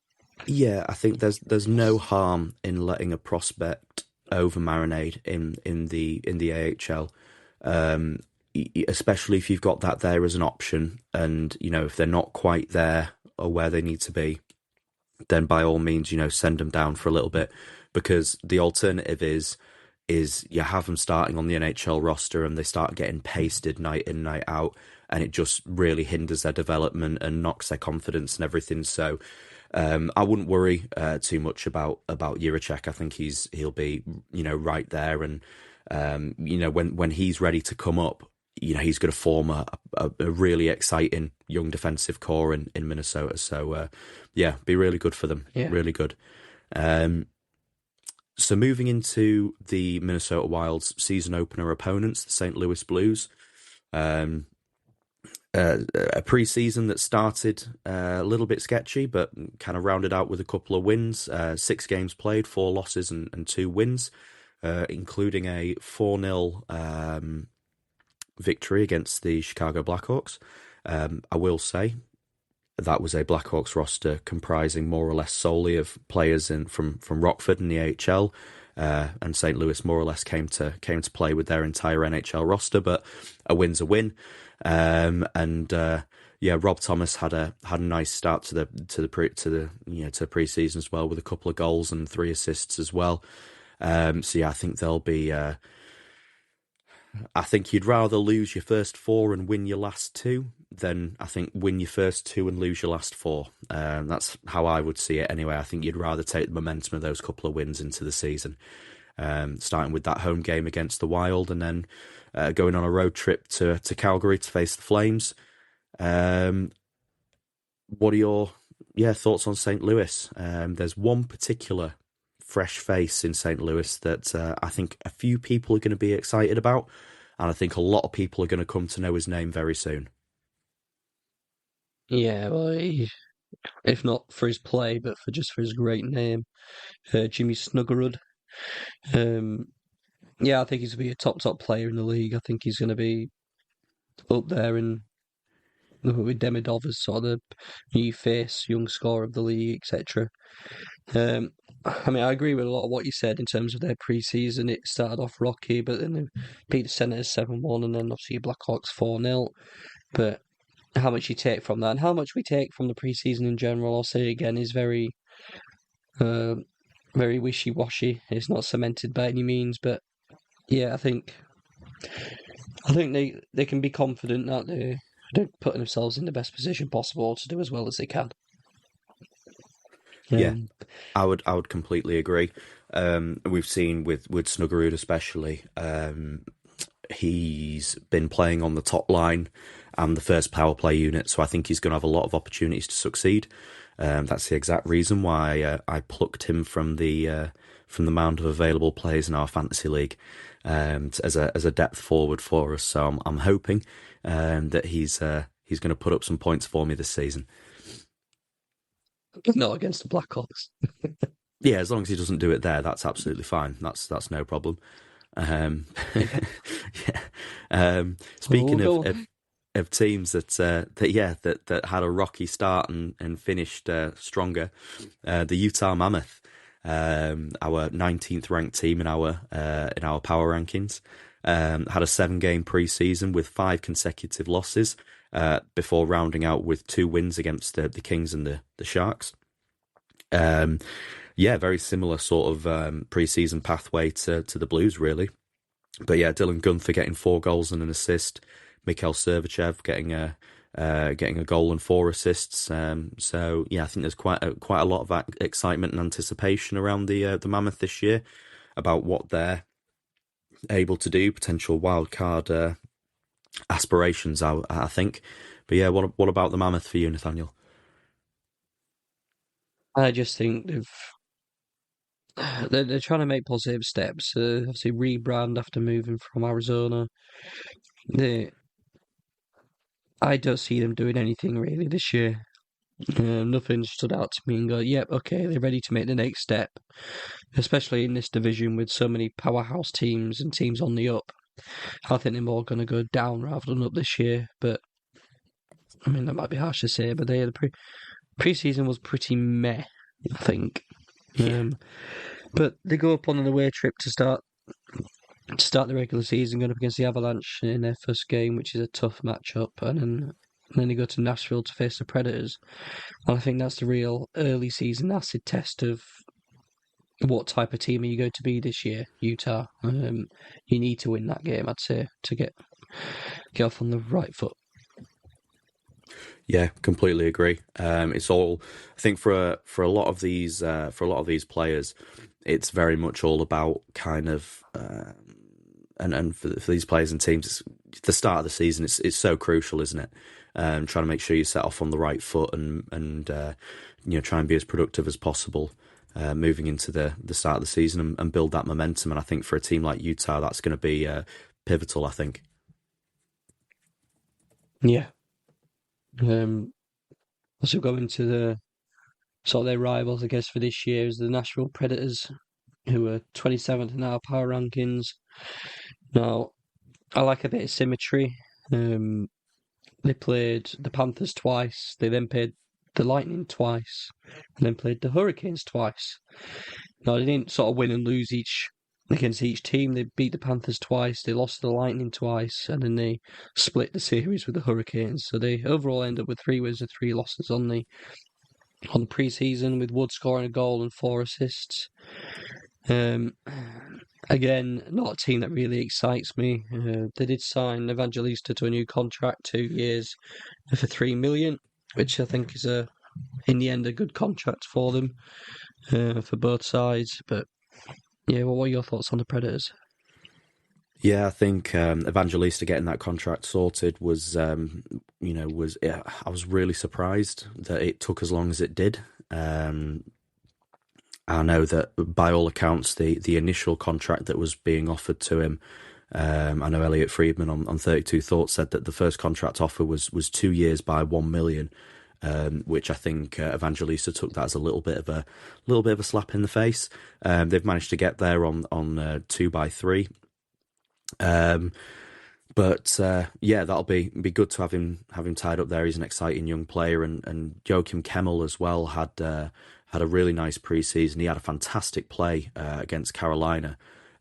Yeah, I think there's no harm in letting a prospect over marinade in the AHL, especially if you've got that there as an option, and if they're not quite there or where they need to be, then by all means send them down for a little bit, because the alternative is you have them starting on the NHL roster and they start getting pasted night in, night out, and it just really hinders their development and knocks their confidence and everything. So I wouldn't worry too much about Jiricek. I think he'll be right there, and when he's ready to come up, he's going to form a really exciting young defensive core in Minnesota. So yeah, be really good for them. Yeah. Really good. So moving into the Minnesota Wild's season opener opponents, the St. Louis Blues. A pre-season that started a little bit sketchy, but kind of rounded out with a couple of wins. 6 games played, 4 losses and 2 wins, including a 4-0 victory against the Chicago Blackhawks. I will say that was a Blackhawks roster comprising more or less solely of players from Rockford in the AHL, and St. Louis more or less came to play with their entire NHL roster. But a win's a win. Rob Thomas had a nice start to the pre-season as well, with a couple of goals and 3 assists as well. I think they'll be. I think you'd rather lose your first 4 and win your last 2 than I think win your first 2 and lose your last 4. That's how I would see it anyway. I think you'd rather take the momentum of those couple of wins into the season, starting with that home game against the Wild, and then going on a road trip to Calgary to face the Flames. What are your thoughts on St. Louis? There's one particular fresh face in St. Louis that I think a few people are going to be excited about, and I think a lot of people are going to come to know his name very soon. Yeah, well, if not for his play, but for his great name, Jimmy Snuggerud. I think he's going to be a top player in the league. I think he's going to be up there with Demidov as sort of the new face, young scorer of the league, etc. I mean, I agree with a lot of what you said in terms of their pre-season. It started off rocky, but then they beat the Senators 7-1, and then obviously Blackhawks 4-0. But how much you take from that, and how much we take from the pre-season in general, I'll say again, is very, very wishy-washy. It's not cemented by any means, but yeah, I think they can be confident that they're putting themselves in the best position possible to do as well as they can. Yeah, I would completely agree. We've seen with Snuggerud especially, he's been playing on the top line and the first power play unit, so I think he's going to have a lot of opportunities to succeed. That's the exact reason why I plucked him from the mound of available players in our fantasy league, as a depth forward for us. So I'm hoping that he's going to put up some points for me this season. Not against the Blackhawks. Yeah, as long as he doesn't do it there, that's absolutely fine. That's no problem. Um, Yeah. yeah. We'll Speaking go. of teams that had a rocky start and finished stronger, the Utah Mammoth, our 19th ranked team in our power rankings, had a 7-game preseason with 5 consecutive losses before rounding out with 2 wins against the Kings and the Sharks. Yeah, very similar sort of preseason pathway to the Blues, really. But yeah, Dylan Gunther getting 4 goals and an assist, Mikhail Servachev getting a goal and 4 assists. So yeah, I think there's quite a lot of excitement and anticipation around the Mammoth this year about what they're able to do, potential wild card aspirations, I think. But yeah, what about the Mammoth for you, Nathaniel? I just think they're trying to make positive steps. Obviously, rebrand after moving from Arizona. They I don't see them doing anything really this year. Nothing stood out to me and go, yep, okay, they're ready to make the next step, especially in this division with so many powerhouse teams and teams on the up. I think they're more going to go down rather than up this year. But I mean, that might be harsh to say, but the preseason was pretty meh, I think. Yeah. But they go up on an away trip to start the regular season, going up against the Avalanche in their first game, which is a tough matchup, and then they go to Nashville to face the Predators. And I think that's the real early season acid test of what type of team are you going to be this year, Utah. You need to win that game, I'd say, to get off on the right foot. Yeah, completely agree. It's all I think for a lot of these players, it's very much all about kind of and for these players and teams, the start of the season. It's so crucial, isn't it? Trying to make sure you set off on the right foot and try and be as productive as possible. Moving into the start of the season and build that momentum. And I think for a team like Utah, that's going to be pivotal, I think. Yeah. Also going to the sort of their rivals, I guess, for this year is the Nashville Predators, who are 27th in our power rankings. Now, I like a bit of symmetry. They played the Panthers twice. They then played the Lightning twice, and then played the Hurricanes twice. Now, they didn't sort of win and lose against each team. They beat the Panthers twice, they lost to the Lightning twice, and then they split the series with the Hurricanes. So they overall end up with 3 wins and 3 losses on the preseason, with Wood scoring a goal and 4 assists. Again, not a team that really excites me. They did sign Evangelista to a new contract, 2 years for $3 million, which I think is in the end a good contract for them, for both sides. But yeah, what were your thoughts on the Predators? Yeah, I think Evangelista getting that contract sorted was I was really surprised that it took as long as it did. I know that by all accounts, the initial contract that was being offered to him, I know Elliot Friedman on 32 Thoughts said that the first contract offer was 2 years by $1 million, which I think Evangelista took that as a little bit of a slap in the face. They've managed to get there on 2 by 3. But yeah, that'll be good to have him tied up there. He's an exciting young player, and Joachim Kemmel as well had a really nice preseason. He had a fantastic play against Carolina,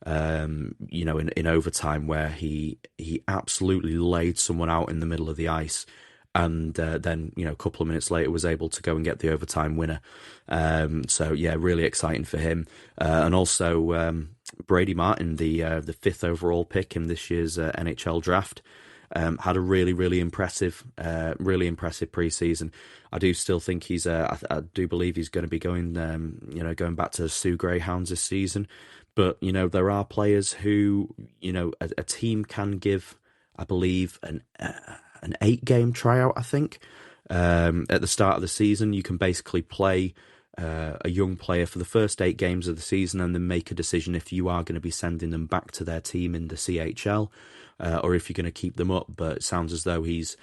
in overtime, where he absolutely laid someone out in the middle of the ice, and then a couple of minutes later was able to go and get the overtime winner. So yeah, really exciting for him, and also Brady Martin, the 5th overall pick in this year's NHL draft. Had a really impressive preseason. I do still think he's. I do believe he's going to be going back to Sioux Greyhounds this season. But there are players who a team can give, I believe, an 8-game tryout. I think at the start of the season you can basically play a young player for the first 8 games of the season and then make a decision if you are going to be sending them back to their team in the CHL or if you're going to keep them up. But it sounds as though he's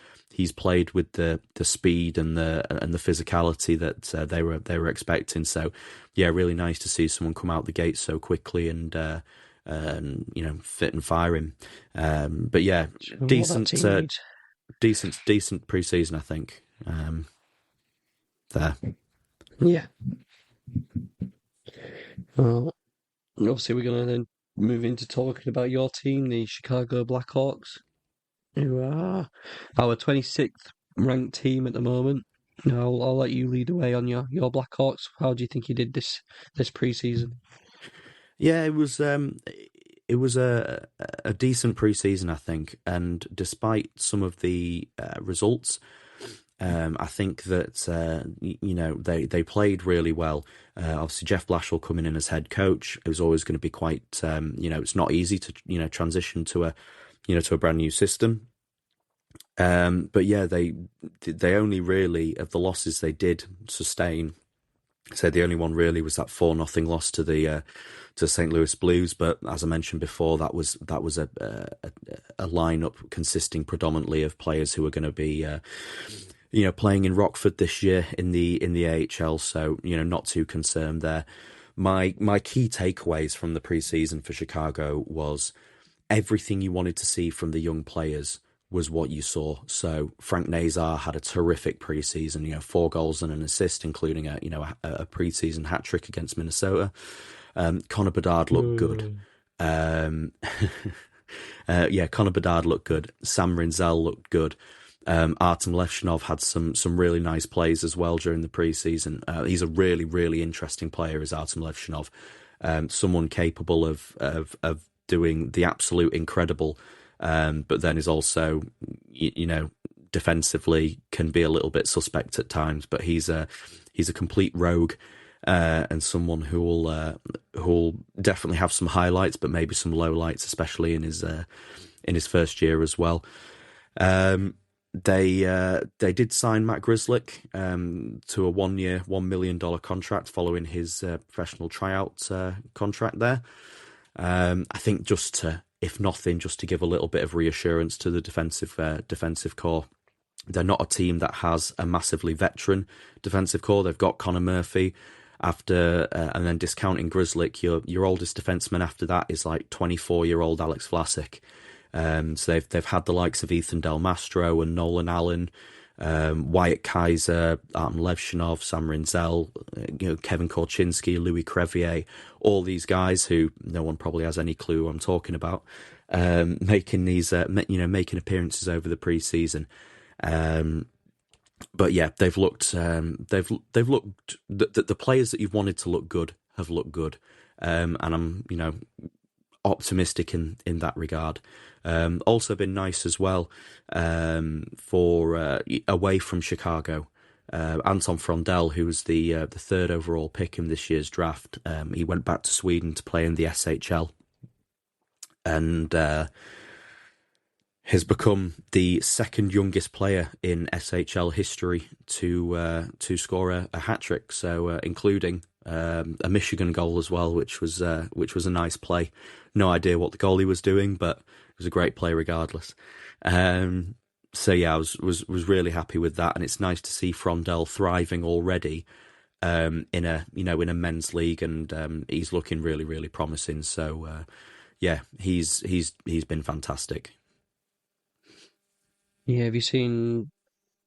played with the speed and the physicality that they were expecting. So yeah, really nice to see someone come out the gate so quickly and fit and firing. But yeah, decent pre-season, I think. There. Yeah. Obviously, we're going to then move into talking about your team, the Chicago Blackhawks, who are our 26th ranked team at the moment. I'll let you lead the way on your Blackhawks. How do you think you did this pre-season? Yeah, it was a decent pre-season, I think, and despite some of the results, I think that they played really well. Obviously, Jeff Blashill coming in as head coach, it was always going to be quite it's not easy to transition to a brand new system. But yeah, they only really, of the losses they did sustain, so the only one really was that 4-0 loss to the St. Louis Blues. But as I mentioned before, that was a lineup consisting predominantly of players who are going to be playing in Rockford this year in the AHL. So not too concerned there. My key takeaways from the preseason for Chicago was everything you wanted to see from the young players was what you saw. So Frank Nazar had a terrific preseason, 4 goals and an assist, including a preseason hat trick against Minnesota. Connor Bedard looked good. Connor Bedard looked good. Sam Rinzel looked good. Artem Levshinov had some really nice plays as well during the preseason. He's a really, really interesting player, is Artem Levshinov. Someone capable of doing the absolute incredible, but then is also, defensively can be a little bit suspect at times. But he's a complete rogue, and someone who'll definitely have some highlights, but maybe some lowlights, especially in his first year as well. They did sign Matt Grzelcyk to a 1-year, $1 million contract following his professional tryout contract there. I think just to give a little bit of reassurance to the defensive core. They're not a team that has a massively veteran defensive core. They've got Connor Murphy after, and then discounting Grzelcyk, your oldest defenseman after that is like 24-year-old Alex Vlasic. So they've had the likes of Ethan Del Mastro and Nolan Allen, Wyatt Kaiser, Artem Levshinov, Sam Rinzel, Kevin Korchinski, Louis Crevier, all these guys who no one probably has any clue who I'm talking about, making these making appearances over the preseason. But yeah, they've looked the players that you've wanted to look good have looked good, and I'm optimistic in that regard. Also been nice as well for away from Chicago. Anton Frondell, who was the 3rd overall pick in this year's draft, he went back to Sweden to play in the SHL, and has become the 2nd youngest player in SHL history to score a hat trick. So including a Michigan goal as well, which was a nice play. No idea what the goalie was doing, but it was a great play regardless. So yeah, I was really happy with that, and it's nice to see Frondell thriving already in a men's league, and he's looking really, really promising. So yeah, he's been fantastic. Yeah, have you seen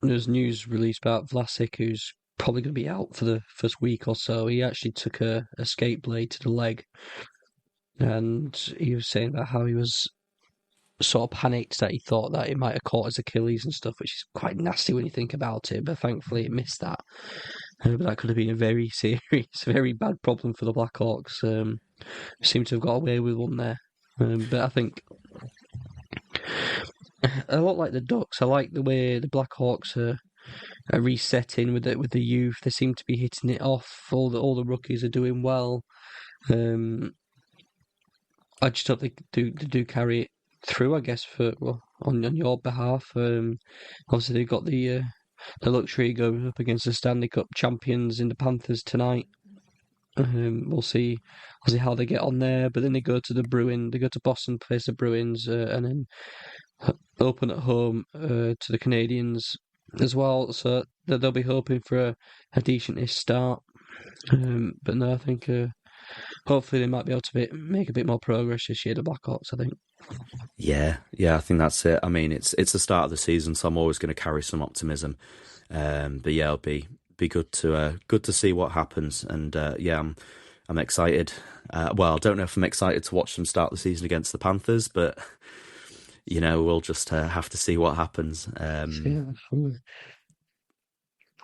there's news released about Vlasic, who's probably going to be out for the first week or so? He actually took a skate blade to the leg, and he was saying about how he was sort of panicked that he thought that it might have caught his Achilles and stuff, which is quite nasty when you think about it. But thankfully, it missed that. But that could have been a very serious, very bad problem for the Blackhawks. Seem to have got away with one there. But I think a lot like the Ducks, I like the way the Blackhawks are resetting with the youth. They seem to be hitting it off. All the rookies are doing well. I just hope they do carry it through, I guess, on your behalf. Obviously they've got the the luxury going up against the Stanley Cup champions in the Panthers tonight. We'll see how they get on there. But then they go to they go to Boston, face the Bruins, and then open at home to the Canadiens as well. So they'll be hoping for a decentish start. But no, I think hopefully they might be able to make a bit more progress this year, the Blackhawks, I think. Yeah, I think that's it. I mean, it's the start of the season, so I'm always going to carry some optimism. But yeah, it'll be good to see what happens. And yeah, I'm excited. Well, I don't know if I'm excited to watch them start the season against the Panthers, but we'll just have to see what happens. Yeah,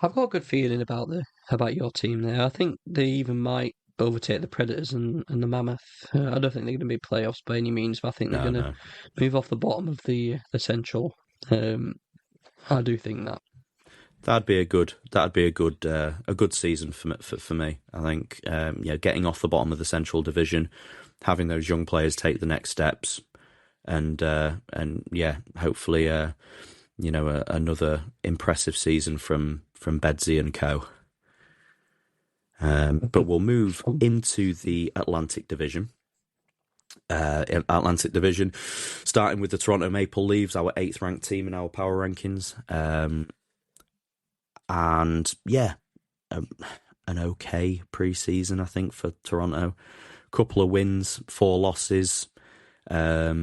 I've got a good feeling about your team there. I think they even might overtake the Predators and the Mammoth. I don't think they're going to be playoffs by any means, but I think they're going to move off the bottom of the Central. I do think that. That'd be a good season for me. I think getting off the bottom of the Central Division, having those young players take the next steps, and hopefully another impressive season from Bedsy and co. But we'll move into the Atlantic Division. Starting with the Toronto Maple Leafs, our 8th ranked team in our power rankings. And yeah, an okay pre-season, I think, for Toronto. Couple of wins, 4 losses. A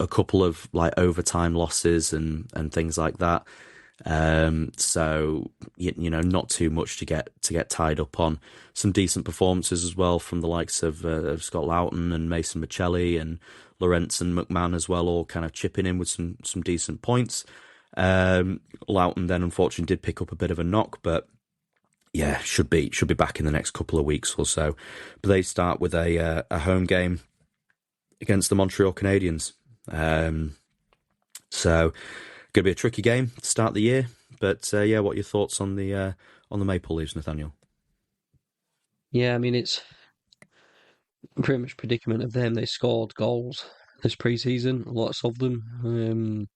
couple of like overtime losses and things like that. So not too much to get tied up on. Some decent performances as well from the likes of Scott Loughton and Mason Michelli and Lorentz and McMahon as well, all kind of chipping in with some decent points. Loughton then unfortunately did pick up a bit of a knock, but yeah, should be back in the next couple of weeks or so. But they start with a home game against the Montreal Canadiens. So going to be a tricky game to start the year. But what are your thoughts on the Maple Leafs, Nathaniel? Yeah, I mean, it's pretty much predicament of them. They scored goals this pre-season, lots of them.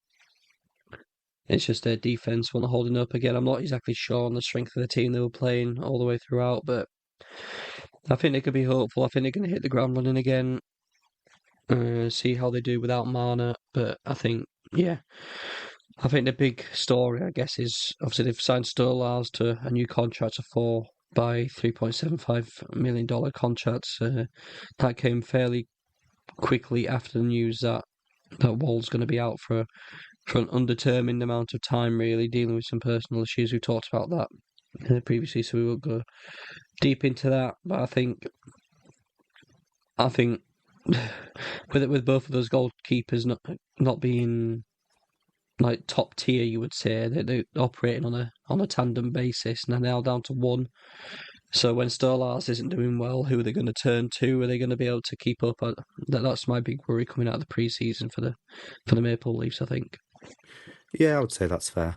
It's just their defense when they're holding up again. I'm not exactly sure on the strength of the team they were playing all the way throughout, but I think they could be hopeful. I think they're going to hit the ground running again. See how they do without Marner, but I think the big story, I guess, is obviously they've signed Stolarz to a new contract, a 4 by $3.75 million contract. That came fairly quickly after the news that Wall's going to be out for an undetermined amount of time, really, dealing with some personal issues. We talked about that previously, so we won't go deep into that. But I think with both of those goalkeepers not being like top tier, you would say they're operating on a tandem basis, and they're now down to one. So when Stolarz isn't doing well, who are they going to turn to? Are they going to be able to keep up? That's my big worry coming out of the pre-season for the Maple Leafs, I think. Yeah, I would say that's fair.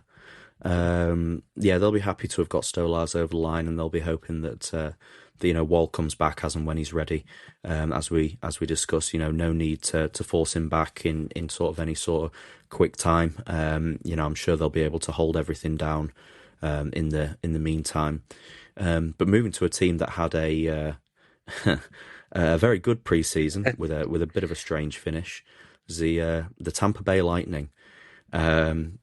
They'll be happy to have got Stolarz over the line, and they'll be hoping that Wall comes back as and when he's ready. As we discussed, no need to force him back in sort of any sort of quick time. I'm sure they'll be able to hold everything down in the meantime. But moving to a team that had a very good pre-season with a bit of a strange finish, the Tampa Bay Lightning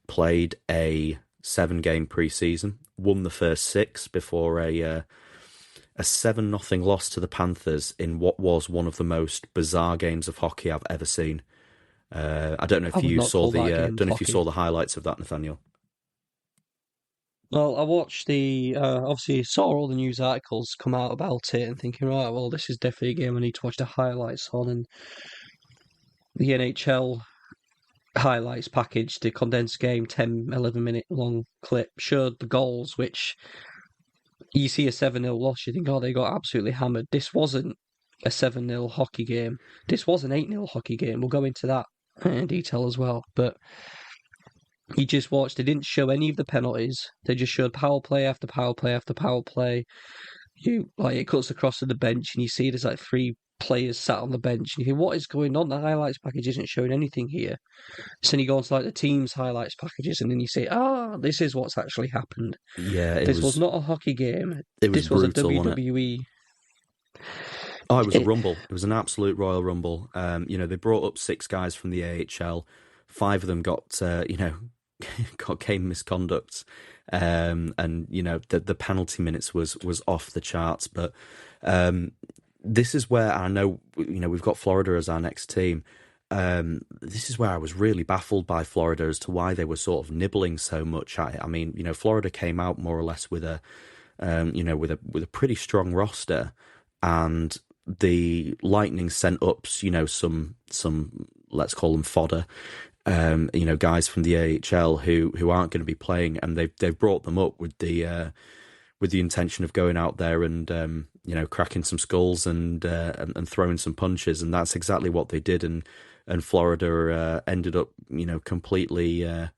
played a 7-game pre-season, won the first 6 before a 7-0 loss to the Panthers in what was one of the most bizarre games of hockey I've ever seen. I don't know if you saw the highlights of that, Nathaniel. Well, I watched obviously saw all the news articles come out about it and thinking, right, well, this is definitely a game I need to watch the highlights on. And the NHL highlights package, the condensed game, 10, 11-minute long clip, showed the goals, which you see a 7-0 loss, you think, oh, they got absolutely hammered. This wasn't a 7-0 hockey game. This was an 8-0 hockey game. We'll go into that in detail as well. But you just watched, they didn't show any of the penalties. They just showed power play after power play after power play. It cuts across to the bench and you see there's like 3 players sat on the bench. And you think, what is going on? The highlights package isn't showing anything here. So then you go on to like the team's highlights packages, and then you say, this is what's actually happened. Yeah, This was not a hockey game. It was This was a brutal, wasn't it? WWE. Oh, it was a rumble. It was an absolute Royal Rumble. They brought up 6 guys from the AHL. 5 of them got got game misconduct. And the penalty minutes was off the charts. But this is where I know, we've got Florida as our next team. This is where I was really baffled by Florida as to why they were sort of nibbling so much at it. I mean, Florida came out more or less with a pretty strong roster, and the Lightning sent up, some let's call them fodder, guys from the AHL who aren't going to be playing, and they've brought them up with the intention of going out there and cracking some skulls and throwing some punches, and that's exactly what they did, and Florida ended up completely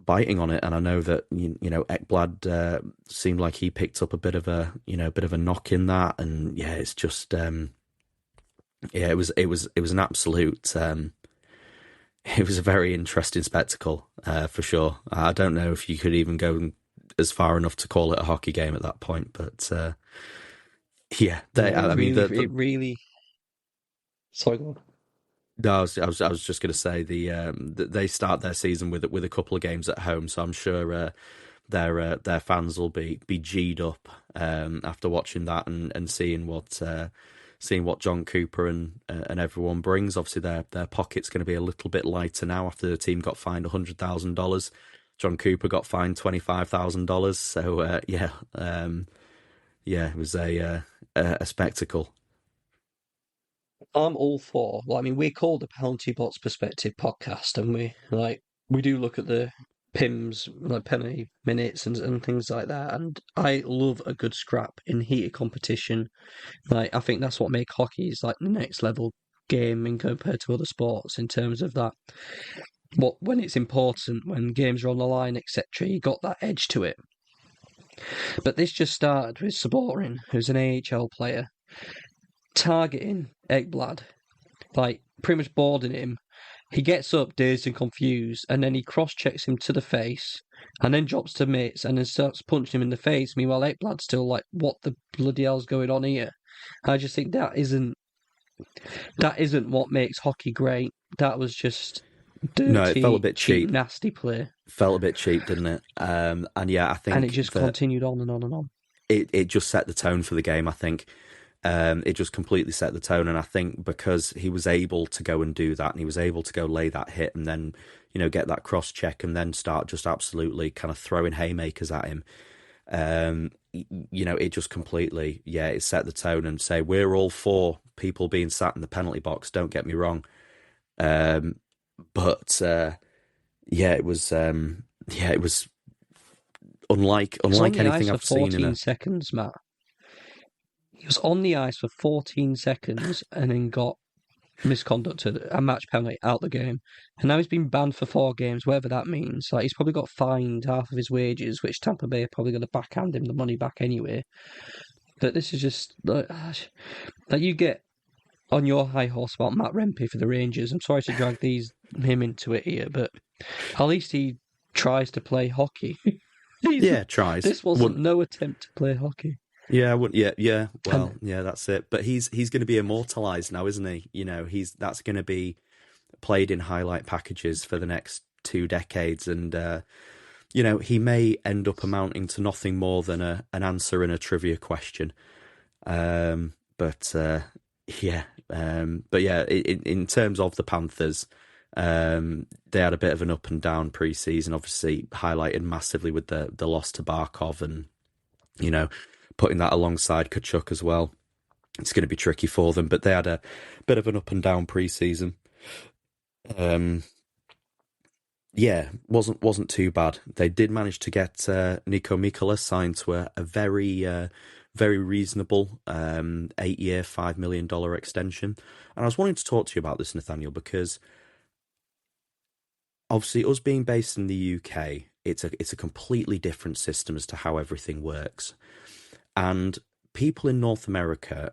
biting on it. And I know that Ekblad seemed like he picked up a bit of a knock in that, and it's just it was an absolute it was a very interesting spectacle, for sure. I don't know if you could even go as far enough to call it a hockey game at that point, but it really. Sorry, go on. No, I was just going to say they start their season with a couple of games at home, so I'm sure their fans will be G'd up after watching that and seeing what John Cooper and everyone brings. Obviously, their pocket's going to be a little bit lighter now after the team got fined $100,000. John Cooper got fined $25,000. So it was a spectacle. I'm all for. We're called the Penalty Box Perspective podcast, and we do look at the PIMs, like penalty minutes and things like that. And I love a good scrap in heated competition. I think that's what makes hockey is like the next level game in compared to other sports in terms of that. But when it's important, when games are on the line, etc., you got that edge to it. But this just started with Saborin, who's an AHL player, targeting Ekblad, pretty much boarding him. He gets up dazed and confused, and then he cross-checks him to the face, and then drops to mitts, and then starts punching him in the face. Meanwhile, Ekblad's still like, what the bloody hell's going on here? I just think that isn't what makes hockey great. That was just dirty, no, it felt a bit cheap, nasty play. Felt a bit cheap, didn't it? I think, and it just continued on and on and on. It just set the tone for the game, I think. It just completely set the tone, and I think because he was able to go and do that, and he was able to go lay that hit, and then get that cross check, and then start just absolutely kind of throwing haymakers at him. It just completely it set the tone, and say we're all for people being sat in the penalty box. Don't get me wrong, but it was unlike anything I've seen. 14 seconds, Matt. He was on the ice for 14 seconds and then got misconducted, a match penalty, out the game. And now he's been banned for 4 games, whatever that means. He's probably got fined half of his wages, which Tampa Bay are probably going to backhand him the money back anyway. But this is just you get on your high horse about Matt Rempe for the Rangers. I'm sorry to drag him into it here, but at least he tries to play hockey. Tries. This wasn't no attempt to play hockey. Yeah. Well, that's it. But he's going to be immortalized now, isn't he? That's going to be played in highlight packages for the next 2 decades, and he may end up amounting to nothing more than an answer in a trivia question. In terms of the Panthers, they had a bit of an up and down pre-season, obviously highlighted massively with the loss to Barkov, and putting that alongside Kachuk as well. It's going to be tricky for them, but they had a bit of an up and down pre-season. Wasn't too bad. They did manage to get Nico Mikkola signed to a very very reasonable 8-year, $5 million extension. And I was wanting to talk to you about this, Nathaniel, because obviously us being based in the UK, it's a completely different system as to how everything works. And people in North America,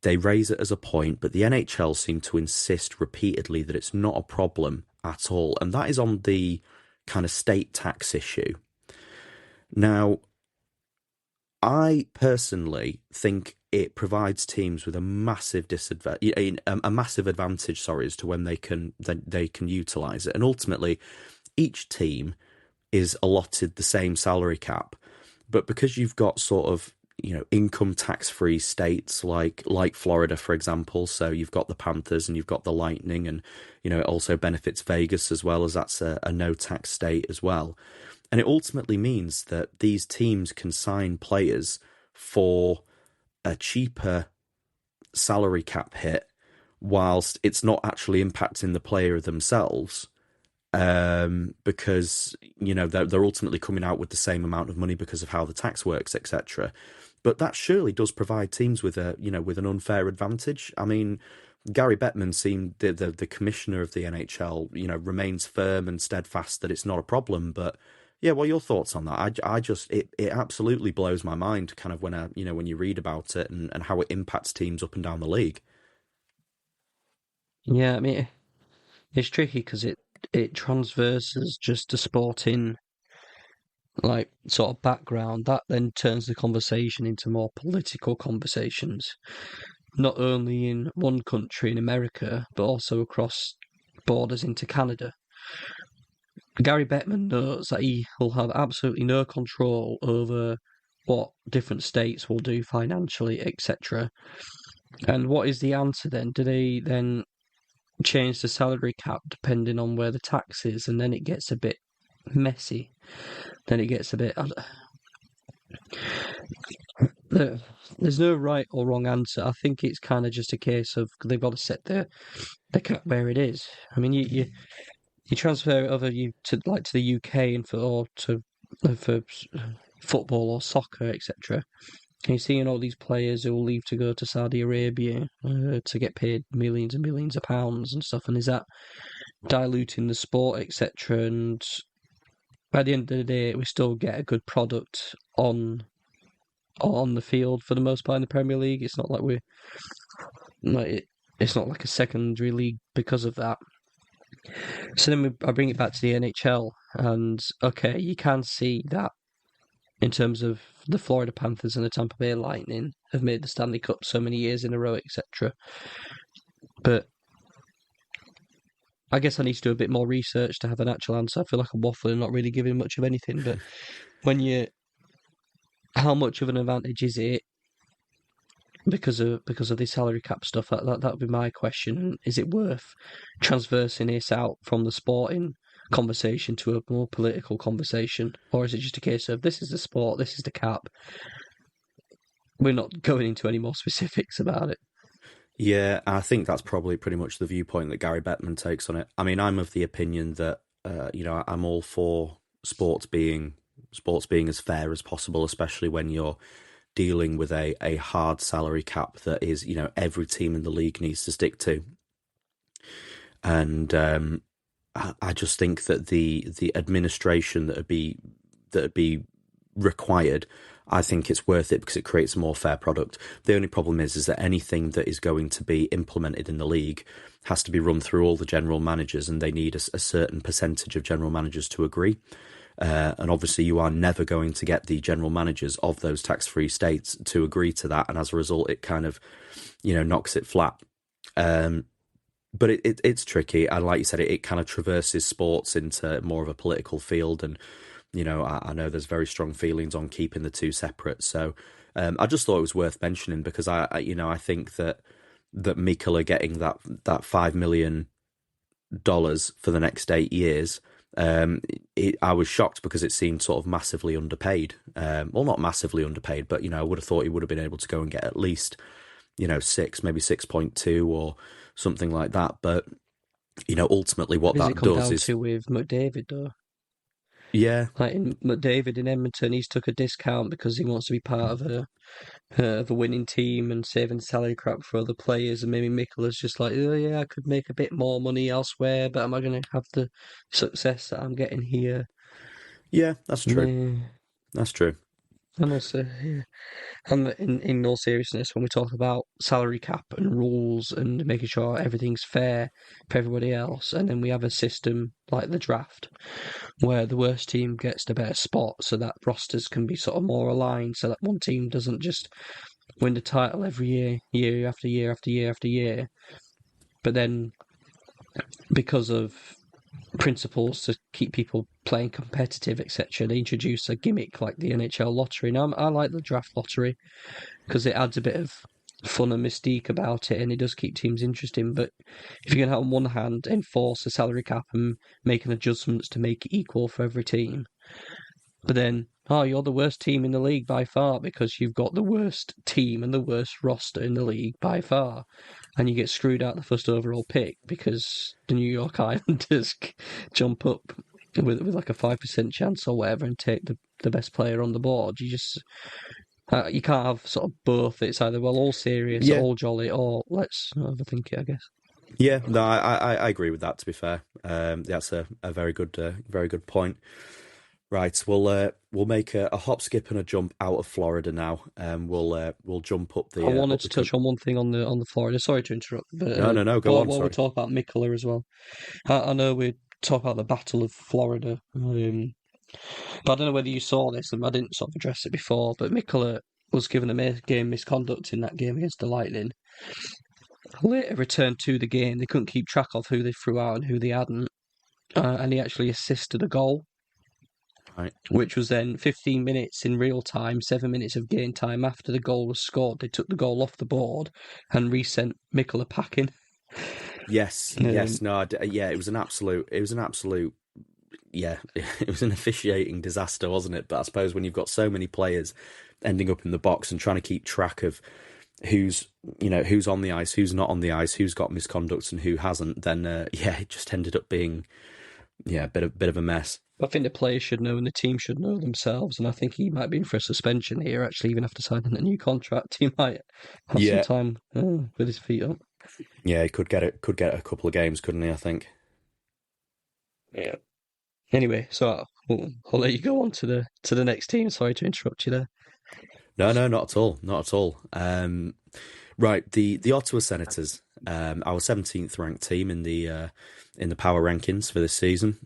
they raise it as a point, but the NHL seem to insist repeatedly that it's not a problem at all, and that is on the kind of state tax issue. Now, I personally think it provides teams with a massive a massive advantage, sorry, as to when they can utilize it, and ultimately, each team is allotted the same salary cap, but because you've got sort of income tax-free states like Florida, for example. So you've got the Panthers and you've got the Lightning, and it also benefits Vegas as well, as that's a no-tax state as well. And it ultimately means that these teams can sign players for a cheaper salary cap hit, whilst it's not actually impacting the player themselves, because they're ultimately coming out with the same amount of money because of how the tax works, etc. But that surely does provide teams with with an unfair advantage. I mean, Gary Bettman seemed the commissioner of the NHL, remains firm and steadfast that it's not a problem. But yeah, what are your thoughts on that? I just it absolutely blows my mind, kind of when when you read about it and how it impacts teams up and down the league. Yeah, I mean, it's tricky because it transverses just a sporting like sort of background that then turns the conversation into more political conversations, not only in one country in America but also across borders into Canada. Gary Bettman knows that he will have absolutely no control over what different states will do financially, etc. And what is the answer then? Do they then change the salary cap depending on where the tax is? And then it gets a bit messy. Then it gets a bit. There's no right or wrong answer. I think it's kind of just a case of they've got to set the cap where it is. I mean, you transfer it over to the UK and for football or soccer, etc. And you're seeing all these players who will leave to go to Saudi Arabia to get paid millions and millions of pounds and stuff. And is that diluting the sport, etc.? And by the end of the day, we still get a good product on the field for the most part in the Premier League. It's not like it's not like a secondary league because of that. So then I bring it back to the NHL, and okay, you can see that in terms of the Florida Panthers and the Tampa Bay Lightning have made the Stanley Cup so many years in a row, etc. But I guess I need to do a bit more research to have an actual answer. I feel like I'm waffling, not really giving much of anything. But how much of an advantage is it because of the salary cap stuff? That would be my question. Is it worth transversing this out from the sporting conversation to a more political conversation, or is it just a case of this is the sport, this is the cap? We're not going into any more specifics about it. Yeah, I think that's probably pretty much the viewpoint that Gary Bettman takes on it. I mean, I'm of the opinion that I'm all for sports being as fair as possible, especially when you're dealing with a hard salary cap that is every team in the league needs to stick to. And I just think that the administration that would be required, I think it's worth it because it creates a more fair product. The only problem is that anything that is going to be implemented in the league has to be run through all the general managers, and they need a certain percentage of general managers to agree. And obviously you are never going to get the general managers of those tax-free states to agree to that, and as a result it kind of knocks it flat. But it's tricky, and like you said, it kind of traverses sports into more of a political field, and I know there's very strong feelings on keeping the two separate. So I just thought it was worth mentioning because I think that Mikkola getting that $5 million for the next 8 years. I was shocked because it seemed sort of massively underpaid. Well, not massively underpaid, but I would have thought he would have been able to go and get at least 6, maybe 6.2 or something like that. But ultimately what that does is with McDavid though. Yeah, like in McDavid in Edmonton, he's took a discount because he wants to be part of a winning team and saving salary crap for other players. And maybe Mikkela's just like, oh yeah, I could make a bit more money elsewhere, but am I going to have the success that I'm getting here? Yeah, that's true. Yeah. That's true. And also, yeah. And in all seriousness, when we talk about salary cap and rules and making sure everything's fair for everybody else, and then we have a system like the draft where the worst team gets the better spot so that rosters can be sort of more aligned so that one team doesn't just win the title every year, year after year after year after year. But then, because of principles to keep people playing competitive, etc., they introduce a gimmick like the NHL lottery. Now, I like the draft lottery because it adds a bit of fun and mystique about it, and it does keep teams interesting. But if you're going to, on one hand, enforce a salary cap and making adjustments to make it equal for every team, but then, oh, you're the worst team in the league by far because you've got the worst team and the worst roster in the league by far. And you get screwed out the first overall pick because the New York Islanders jump up with like a 5% chance or whatever and take the best player on the board. You just you can't have sort of both. It's either, well, all serious, Yeah, all jolly, or let's overthink it, I guess. yeah, no, I agree with that. To be fair, that's a very good point. Right, we'll make a hop, skip, and a jump out of Florida now. We'll jump up the. I wanted to touch on one thing on the Florida. Sorry to interrupt, but No, go on. while we Sorry. talk about Mikula as well, I know we talk about the Battle of Florida, but I don't know whether you saw this, and I didn't sort of address it before. But Mikula was given a game misconduct in that game against the Lightning. Later returned to the game, they couldn't keep track of who they threw out and who they hadn't, and he actually assisted a goal. Right. Which was then 15 minutes in real time, 7 minutes of game time after the goal was scored. They took the goal off the board and resent Mikula packing. Yes, no, yeah, it was an absolute, yeah, it was an officiating disaster, wasn't it? But I suppose when you've got so many players ending up in the box and trying to keep track of who's on the ice, who's not on the ice, who's got misconducts and who hasn't, then yeah, it just ended up being a bit of a mess. I think the players should know and the team should know themselves, and I think he might be in for a suspension here, actually, even after signing a new contract. He might have some time with his feet up. Yeah, he could get a couple of games, couldn't he, I think? Yeah. Anyway, so I'll let you go on to the next team. Sorry to interrupt you there. No, not at all. Not at all. Right, the Ottawa Senators, our 17th ranked team in the power rankings for this season.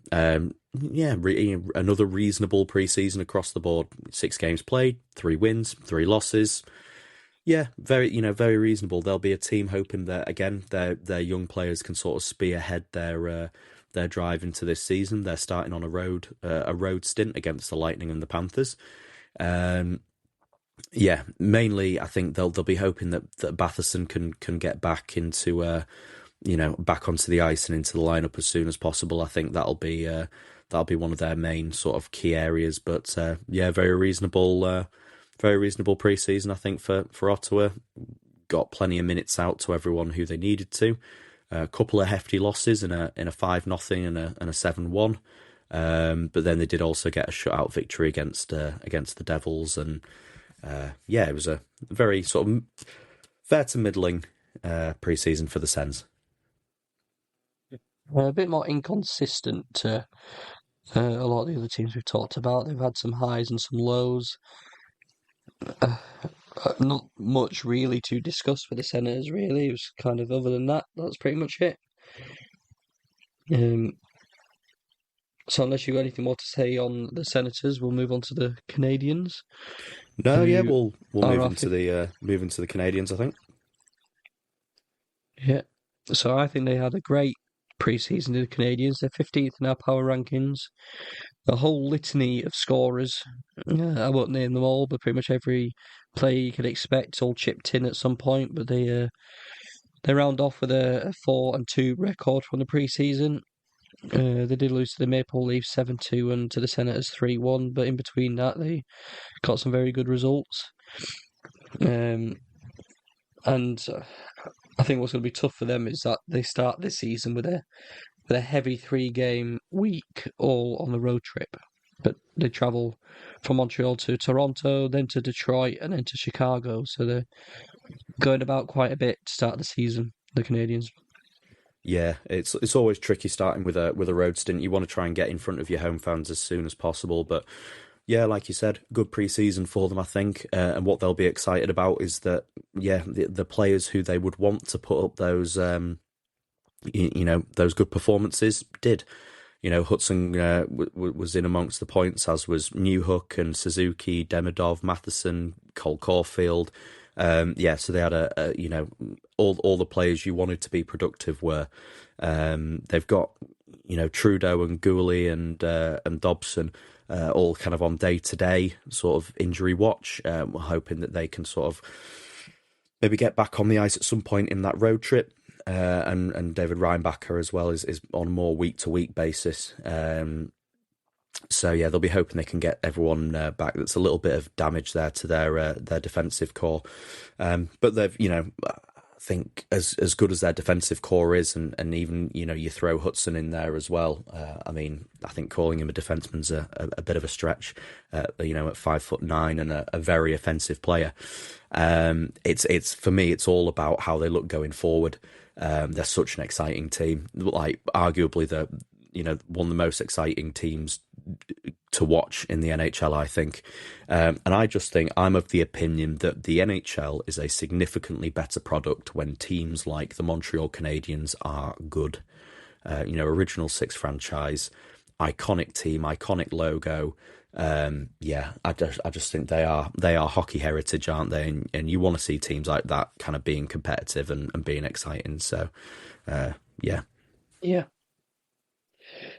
Another reasonable preseason across the board. 6 games played, 3 wins, 3 losses. Yeah, very reasonable. There'll be a team hoping that again their young players can sort of spearhead their drive into this season. They're starting on a road stint against the Lightning and the Panthers. Yeah, mainly I think they'll be hoping that Batherson can get back into back onto the ice and into the lineup as soon as possible. I think that'll be one of their main sort of key areas. But yeah, very reasonable preseason I think for Ottawa. Got plenty of minutes out to everyone who they needed to. A couple of hefty losses in a 5-0 and a 7-1. But then they did also get a shutout victory against the Devils, and it was a very sort of fair to middling preseason for the Sens. A bit more inconsistent to a lot of the other teams we've talked about. They've had some highs and some lows. Not much really to discuss for the Senators, really. It was kind of, other than that, that's pretty much it. So unless you've got anything more to say on the Senators, we'll move on to the Canadiens. No, yeah, we'll move into the Canadiens, I think. Yeah. So I think they had a great preseason to the Canadiens. They're 15th in our power rankings. A whole litany of scorers. I won't name them all, but pretty much every player you could expect all chipped in at some point. But they round off with a 4-2 record from the preseason. They did lose to the Maple Leafs 7-2 and to the Senators 3-1, but in between that they got some very good results. And I think what's going to be tough for them is that they start this season with a heavy 3-game week, all on the road trip. But they travel from Montreal to Toronto, then to Detroit, and then to Chicago. So they're going about quite a bit to start the season, the Canadiens. Yeah, it's always tricky starting with a road stint. You want to try and get in front of your home fans as soon as possible, but Yeah, like you said, good pre-season for them, I think. And what they'll be excited about is that, yeah, the players who they would want to put up those, those good performances did. Hudson was in amongst the points, as was Newhook and Suzuki, Demidov, Matheson, Cole Caulfield. So they had all the players you wanted to be productive were. They've got Trudeau and Gooley and Dobson. All kind of on day-to-day sort of injury watch. We're hoping that they can sort of maybe get back on the ice at some point in that road trip. And David Reinbacher as well is on a more week-to-week basis. So yeah, they'll be hoping they can get everyone back. That's a little bit of damage there to their defensive core. But they've, I think as good as their defensive core is, and even you throw Hudson in there as well. I think calling him a defenseman's a bit of a stretch. At 5'9" and a very offensive player. It's for me, it's all about how they look going forward. They're such an exciting team, like arguably one of the most exciting teams to watch in the NHL, I think. And I just think I'm of the opinion that the NHL is a significantly better product when teams like the Montreal Canadiens are good. Original six franchise, iconic team, iconic logo. I just think they are hockey heritage, aren't they? And you want to see teams like that kind of being competitive and being exciting. So, yeah. Yeah.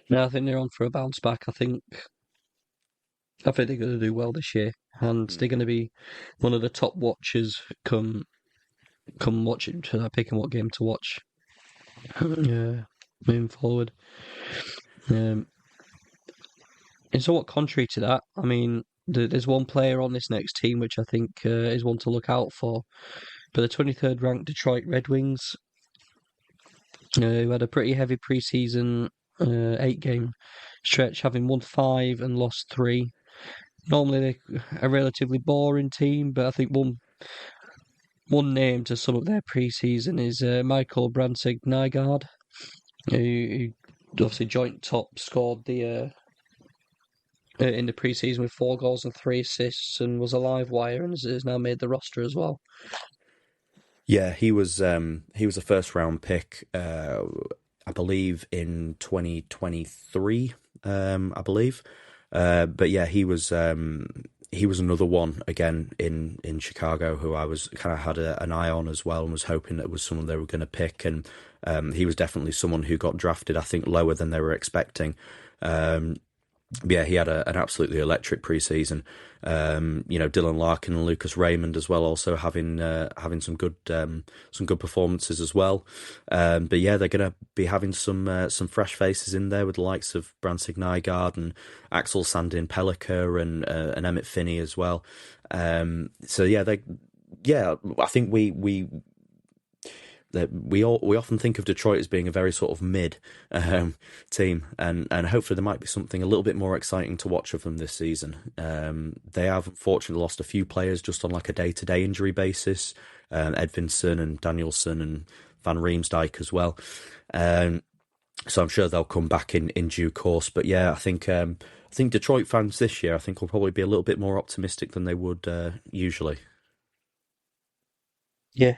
No, I think they're on for a bounce back. I think they're going to do well this year, and they're going to be one of the top watchers come watching, picking what game to watch. Moving forward. And somewhat contrary to that, I mean, there's one player on this next team which I think is one to look out for. But the 23rd ranked Detroit Red Wings, who had a pretty heavy preseason 8-game stretch, having won 5 and lost 3. Normally they're a relatively boring team, but I think one name to sum up their preseason is Michael Brantig-Nygaard, who obviously joint top scored the in the preseason with 4 goals and 3 assists, and was a live wire and has now made the roster as well. Yeah, he was a first round pick, I believe in 2023. I believe, but yeah, he was another one again in Chicago who I was kind of had an eye on as well, and was hoping that was someone they were going to pick, and he was definitely someone who got drafted, I think, lower than they were expecting. Yeah, he had an absolutely electric preseason. Dylan Larkin and Lucas Raymond as well, also having some good performances as well. But yeah, they're going to be having some fresh faces in there with the likes of Brantig Nygaard and Axel Sandin Pellicker and Emmett Finney as well. So yeah, I think we often think of Detroit as being a very sort of mid team, and hopefully there might be something a little bit more exciting to watch of them this season. They have unfortunately lost a few players just on like a day-to-day injury basis, Edvinsson and Danielson and Van Riemsdyk as well. So I'm sure they'll come back in due course. But yeah, I think Detroit fans this year, I think, will probably be a little bit more optimistic than they would usually. Yeah.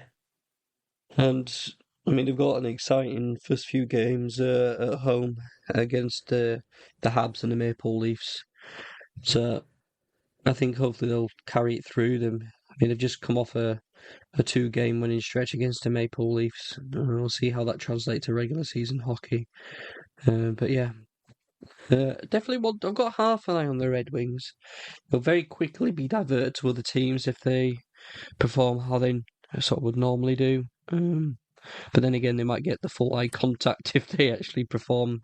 And I mean, they've got an exciting first few games at home against the Habs and the Maple Leafs. So I think hopefully they'll carry it through them. I mean, they've just come off a 2-game winning stretch against the Maple Leafs. We'll see how that translates to regular season hockey. But yeah, definitely I've got half an eye on the Red Wings. They'll very quickly be diverted to other teams if they perform how they sort of would normally do. But then again, they might get the full eye contact if they actually perform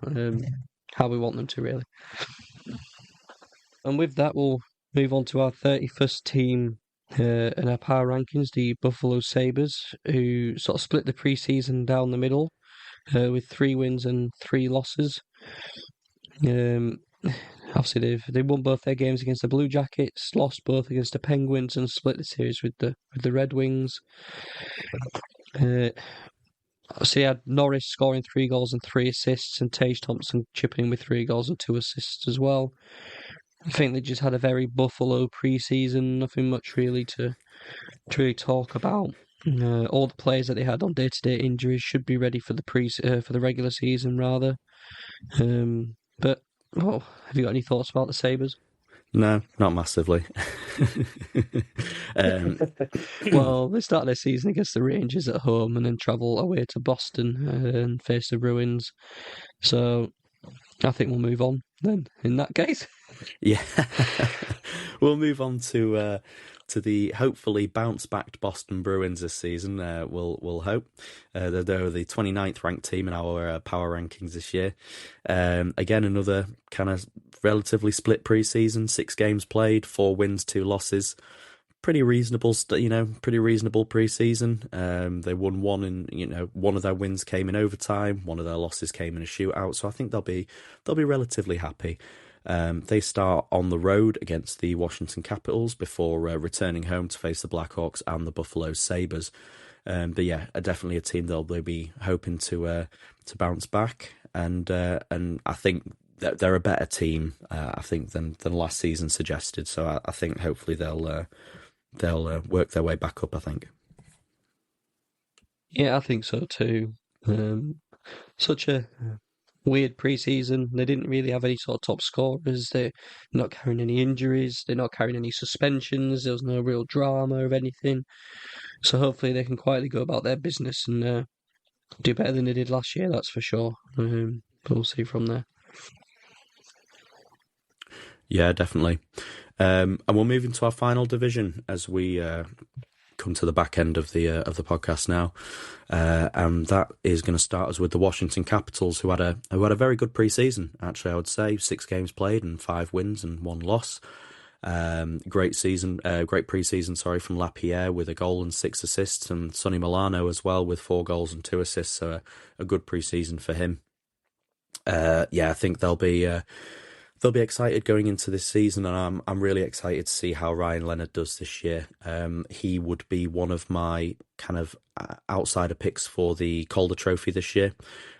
how we want them to, really. And with that, we'll move on to our 31st team in our power rankings, the Buffalo Sabres, who sort of split the preseason down the middle with 3 wins and 3 losses. Obviously, they won both their games against the Blue Jackets, lost both against the Penguins, and split the series with the Red Wings. So you had Norris scoring 3 goals and 3 assists, and Tage Thompson chipping in with 3 goals and 2 assists as well. I think they just had a very Buffalo pre-season. Nothing much really to really talk about. All the players that they had on day-to-day injuries should be ready for the for the regular season rather. But well, have you got any thoughts about the Sabres? No, not massively. um, Well, they start their season against the Rangers at home and then travel away to Boston and face the Bruins. So I think we'll move on then. In that case, yeah, we'll move on to the hopefully bounce-backed Boston Bruins this season. We'll hope. They're the 29th ranked team in our power rankings this year. Again, another kind of relatively split pre-season. 6 games played, 4 wins, 2 losses. Pretty reasonable, pretty reasonable pre-season. They won one, and one of their wins came in overtime. One of their losses came in a shootout. So I think they'll be relatively happy. They start on the road against the Washington Capitals before returning home to face the Blackhawks and the Buffalo Sabres. But yeah, definitely a team they'll be hoping to bounce back, and I think that they're a better team, I think, than last season suggested. So I think hopefully they'll work their way back up, I think. yeah, I think so too. Such a weird pre-season. They didn't really have any sort of top scorers. They're not carrying any injuries. They're not carrying any suspensions. There was no real drama of anything. So hopefully they can quietly go about their business and do better than they did last year. That's for sure. We'll see from there. Yeah, definitely. And we'll move into our final division as we come to the back end of the podcast now, and that is going to start us with the Washington Capitals, who had a very good pre-season. Actually, I would say 6 games played and 5 wins and 1 loss. Great pre-season, from Lapierre with a goal and 6 assists, and Sonny Milano as well with 4 goals and 2 assists. So a good pre-season for him. I think they'll be excited going into this season, and I'm really excited to see how Ryan Leonard does this year. He would be one of my kind of outsider picks for the Calder Trophy this year.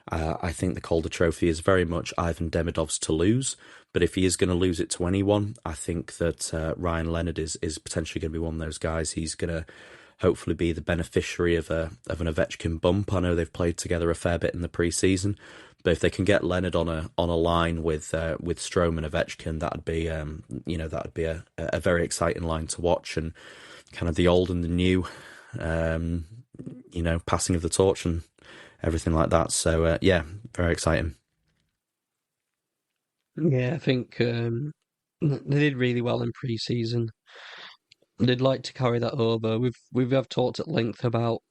I think the Calder Trophy is very much Ivan Demidov's to lose, but if he is going to lose it to anyone, I think that Ryan Leonard is potentially going to be one of those guys. He's going to hopefully be the beneficiary of an Ovechkin bump. I know they've played together a fair bit in the pre-season, but if they can get Leonard on a line with Strome and Ovechkin, that'd be a very exciting line to watch, and kind of the old and the new, passing of the torch and everything like that. So very exciting. Yeah, I think they did really well in pre-season. They'd like to carry that over. We've talked at length about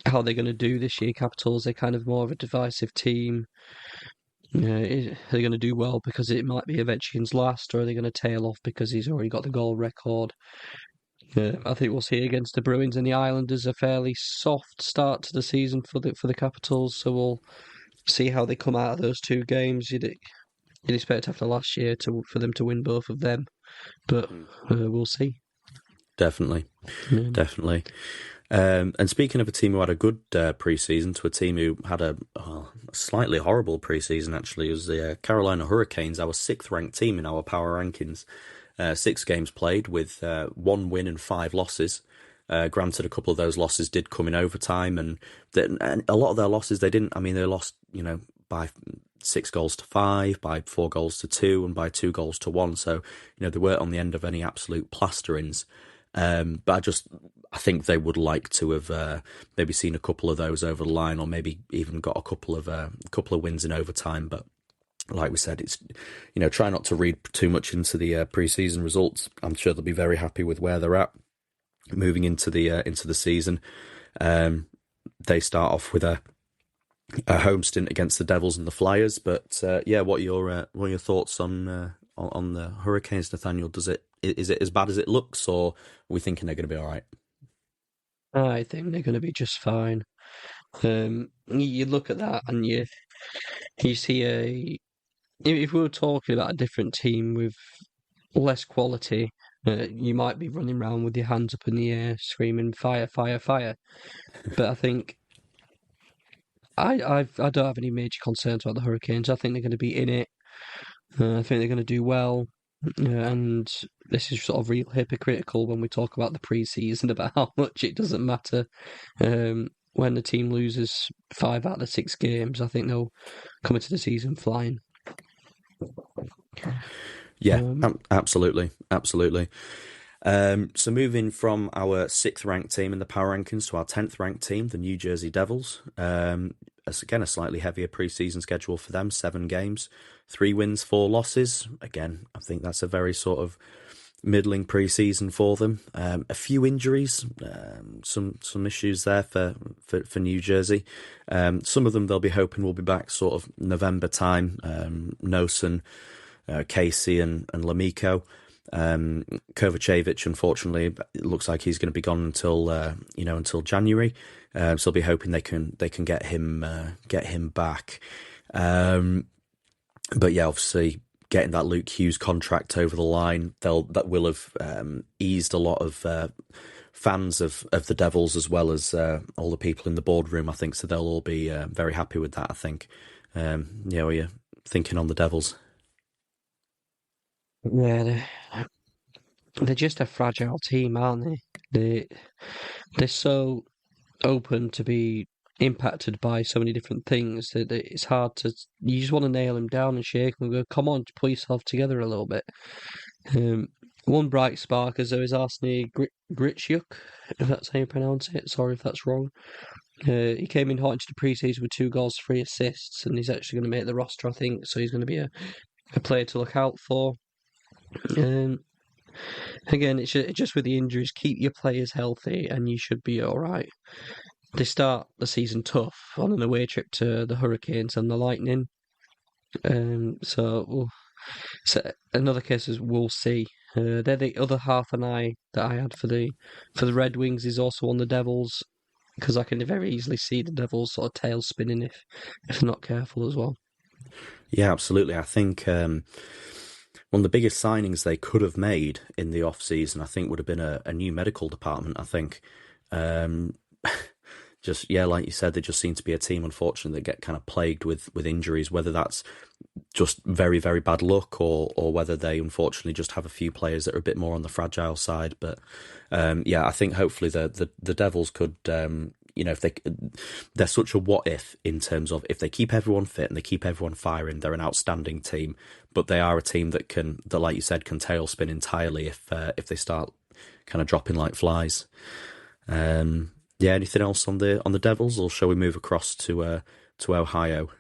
how they're going to do this year. Capitals, they're kind of more of a divisive team. Are they going to do well because it might be Ovechkin's last, or are they going to tail off because he's already got the goal record? I think we'll see against the Bruins and the Islanders a fairly soft start to the season for the Capitals. So we'll see how they come out of those 2 games. You'd expect after last year for them to win both of them, but we'll see. Definitely. And speaking of a team who had a good pre-season to a team who had a slightly horrible pre-season, actually, was the Carolina Hurricanes, our 6th ranked team in our power rankings. 6 games played with 1 win and 5 losses. Granted, a couple of those losses did come in overtime, and a lot of their losses, they lost, by 6 goals to 5, by 4 goals to 2, and by 2 goals to 1. So, they weren't on the end of any absolute plasterings. But I think they would like to have maybe seen a couple of those over the line, or maybe even got a couple of wins in overtime. But like we said, it's try not to read too much into the pre-season results. I'm sure they'll be very happy with where they're at moving into the season. They start off with a home stint against the Devils and the Flyers. But what are your thoughts on the Hurricanes, Nathaniel? Is it as bad as it looks, or are we thinking they're going to be all right? I think they're going to be just fine. You look at that and you see if we were talking about a different team with less quality, you might be running around with your hands up in the air screaming fire, fire, fire. But I think I don't have any major concerns about the Hurricanes. I think they're going to be in it. I think they're going to do well. And this is sort of real hypocritical when we talk about the pre-season about how much it doesn't matter. When the team loses 5 out of the 6 games, I think they'll come into the season flying. Yeah, absolutely. So moving from our 6th ranked team in the power rankings to our 10th ranked team, the New Jersey Devils. Again, a slightly heavier preseason schedule for them, 7 games, 3 wins, 4 losses. Again, I think that's a very sort of middling preseason for them. A few injuries, some issues there for New Jersey. Some of them they'll be hoping will be back sort of November time. Nosen, Casey and Lemico. Kovacevic, unfortunately, it looks like he's going to be gone until January. So they'll be hoping they can get him back. But yeah, obviously getting that Luke Hughes contract over the line, that will have eased a lot of fans of the Devils as well as all the people in the boardroom, I think. So they'll all be very happy with that, I think. What are you thinking on the Devils? Yeah, they're just a fragile team, aren't they? They're so open to be impacted by so many different things that it's hard to. You just want to nail them down and shake them and go, come on, pull yourself together a little bit. One bright spark is there is Arseny Gritschuk, if that's how you pronounce it. Sorry if that's wrong. He came in hot into the pre-season with 2 goals, 3 assists, and he's actually going to make the roster, I think. So he's going to be a player to look out for. Again, it's just with the injuries, keep your players healthy and you should be all right. They start the season tough on an away trip to the Hurricanes and the Lightning. So another case is we'll see. They're the other half an eye that I had for the Red Wings is also on the Devils, because I can very easily see the Devils sort of tail spinning if not careful as well. Yeah, absolutely. I think one of the biggest signings they could have made in the off-season, I think, would have been a new medical department, I think. Just, yeah, like you said, they just seem to be a team, unfortunately, that get kind of plagued with injuries, whether that's just very, very bad luck or whether they, unfortunately, just have a few players that are a bit more on the fragile side. But, yeah, I think hopefully the Devils could... if they're such a what if in terms of if they keep everyone fit and they keep everyone firing, they're an outstanding team. But they are a team that like you said, can tailspin entirely if they start kind of dropping like flies. Yeah, anything else on the Devils, or shall we move across to Ohio?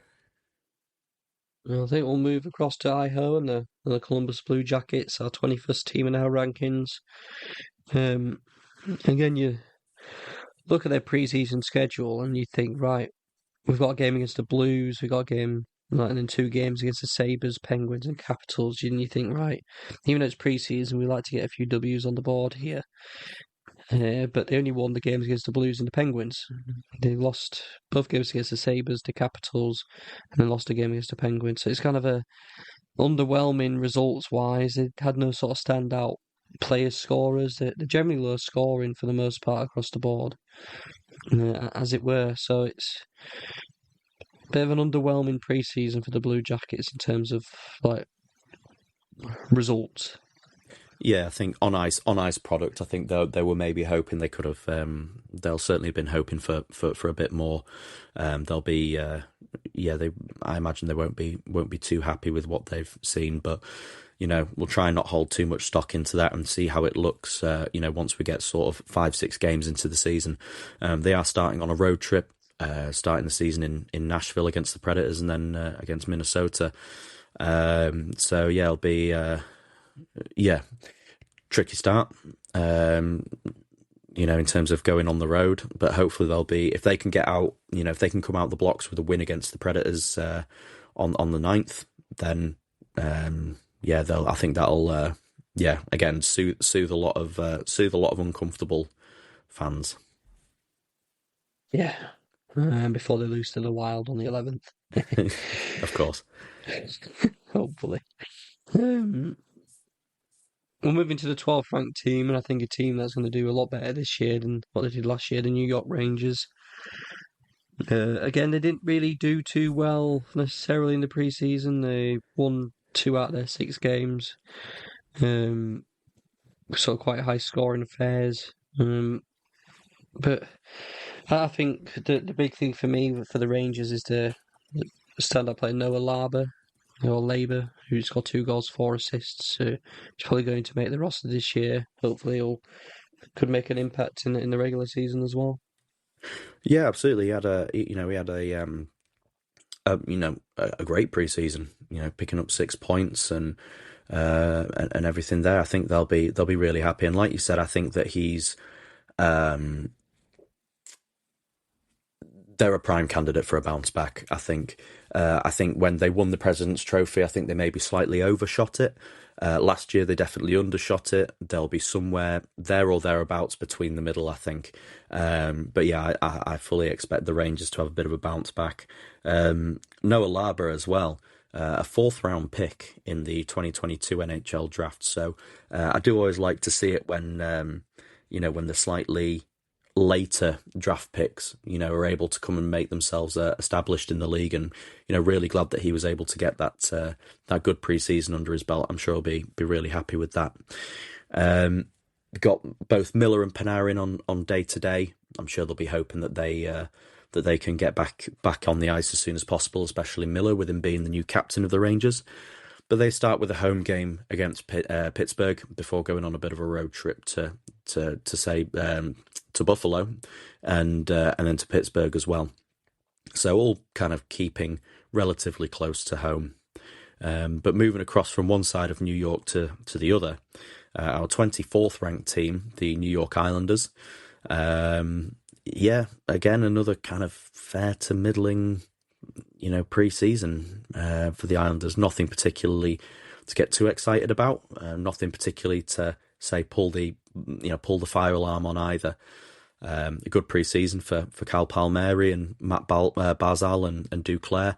Well, I think we'll move across to Idaho and the Columbus Blue Jackets, our 21st team in our rankings. Again, you look at their preseason schedule and you think, right, we've got a game against the Blues, we've got a game, and then 2 games against the Sabres, Penguins, and Capitals. And you think, right, even though it's preseason, we like to get a few W's on the board here. But they only won the games against the Blues and the Penguins. They lost both games against the Sabres, the Capitals, and then lost a game against the Penguins. So it's kind of a underwhelming results-wise. They had no sort of standout players, scorers. They're generally low scoring for the most part across the board, as it were. So it's a bit of an underwhelming pre-season for the Blue Jackets in terms of like results. Yeah, I think on ice product. I think they were maybe hoping they could have. They'll certainly have been hoping for a bit more. They'll be. I imagine they won't be too happy with what they've seen, but we'll try and not hold too much stock into that and see how it looks. Once we get sort of 5-6 games into the season, they are starting on a road trip. Starting the season in Nashville against the Predators and then against Minnesota. So yeah, it'll be. Tricky start, in terms of going on the road, but hopefully they'll be, if they can get out, if they can come out the blocks with a win against the Predators on the 9th, then I think that'll again soothe a lot of uncomfortable fans. Yeah, before they lose to the Wild on the 11th. Of course. Hopefully. We're moving to the 12th ranked team, and I think a team that's going to do a lot better this year than what they did last year, the New York Rangers. Again, they didn't really do too well necessarily in the preseason. They won 2 out of their 6 games. Sort of quite high scoring affairs. But I think the big thing for me for the Rangers is the stand-up player Noah Labour, who's got 2 goals, 4 assists. He's probably going to make the roster this year. Hopefully, could make an impact in the regular season as well. Yeah, absolutely. He had a great preseason. Picking up 6 points and everything there. I think they'll be really happy. And like you said, I think that he's they're a prime candidate for a bounce back. I think when they won the President's Trophy, I think they maybe slightly overshot it. Last year, they definitely undershot it. They'll be somewhere there or thereabouts between the middle, I think. But yeah, I fully expect the Rangers to have a bit of a bounce back. Noah Laber as well, a 4th-round pick in the 2022 NHL draft. So I do always like to see it when the slightly later draft picks, are able to come and make themselves established in the league, and really glad that he was able to get that good preseason under his belt. I'm sure he'll be really happy with that. Got both Miller and Panarin on day to day. I'm sure they'll be hoping that they can get back on the ice as soon as possible, especially Miller, with him being the new captain of the Rangers. But they start with a home game against Pittsburgh before going on a bit of a road trip to Buffalo and then to Pittsburgh as well. So all kind of keeping relatively close to home. But moving across from one side of New York to the other, our 24th ranked team, the New York Islanders. Again, another kind of fair to middling pre-season for the Islanders. Nothing particularly to get too excited about. Nothing particularly to say pull the fire alarm on either. A good pre-season for Cal Palmieri and Matt Barzal and Duclair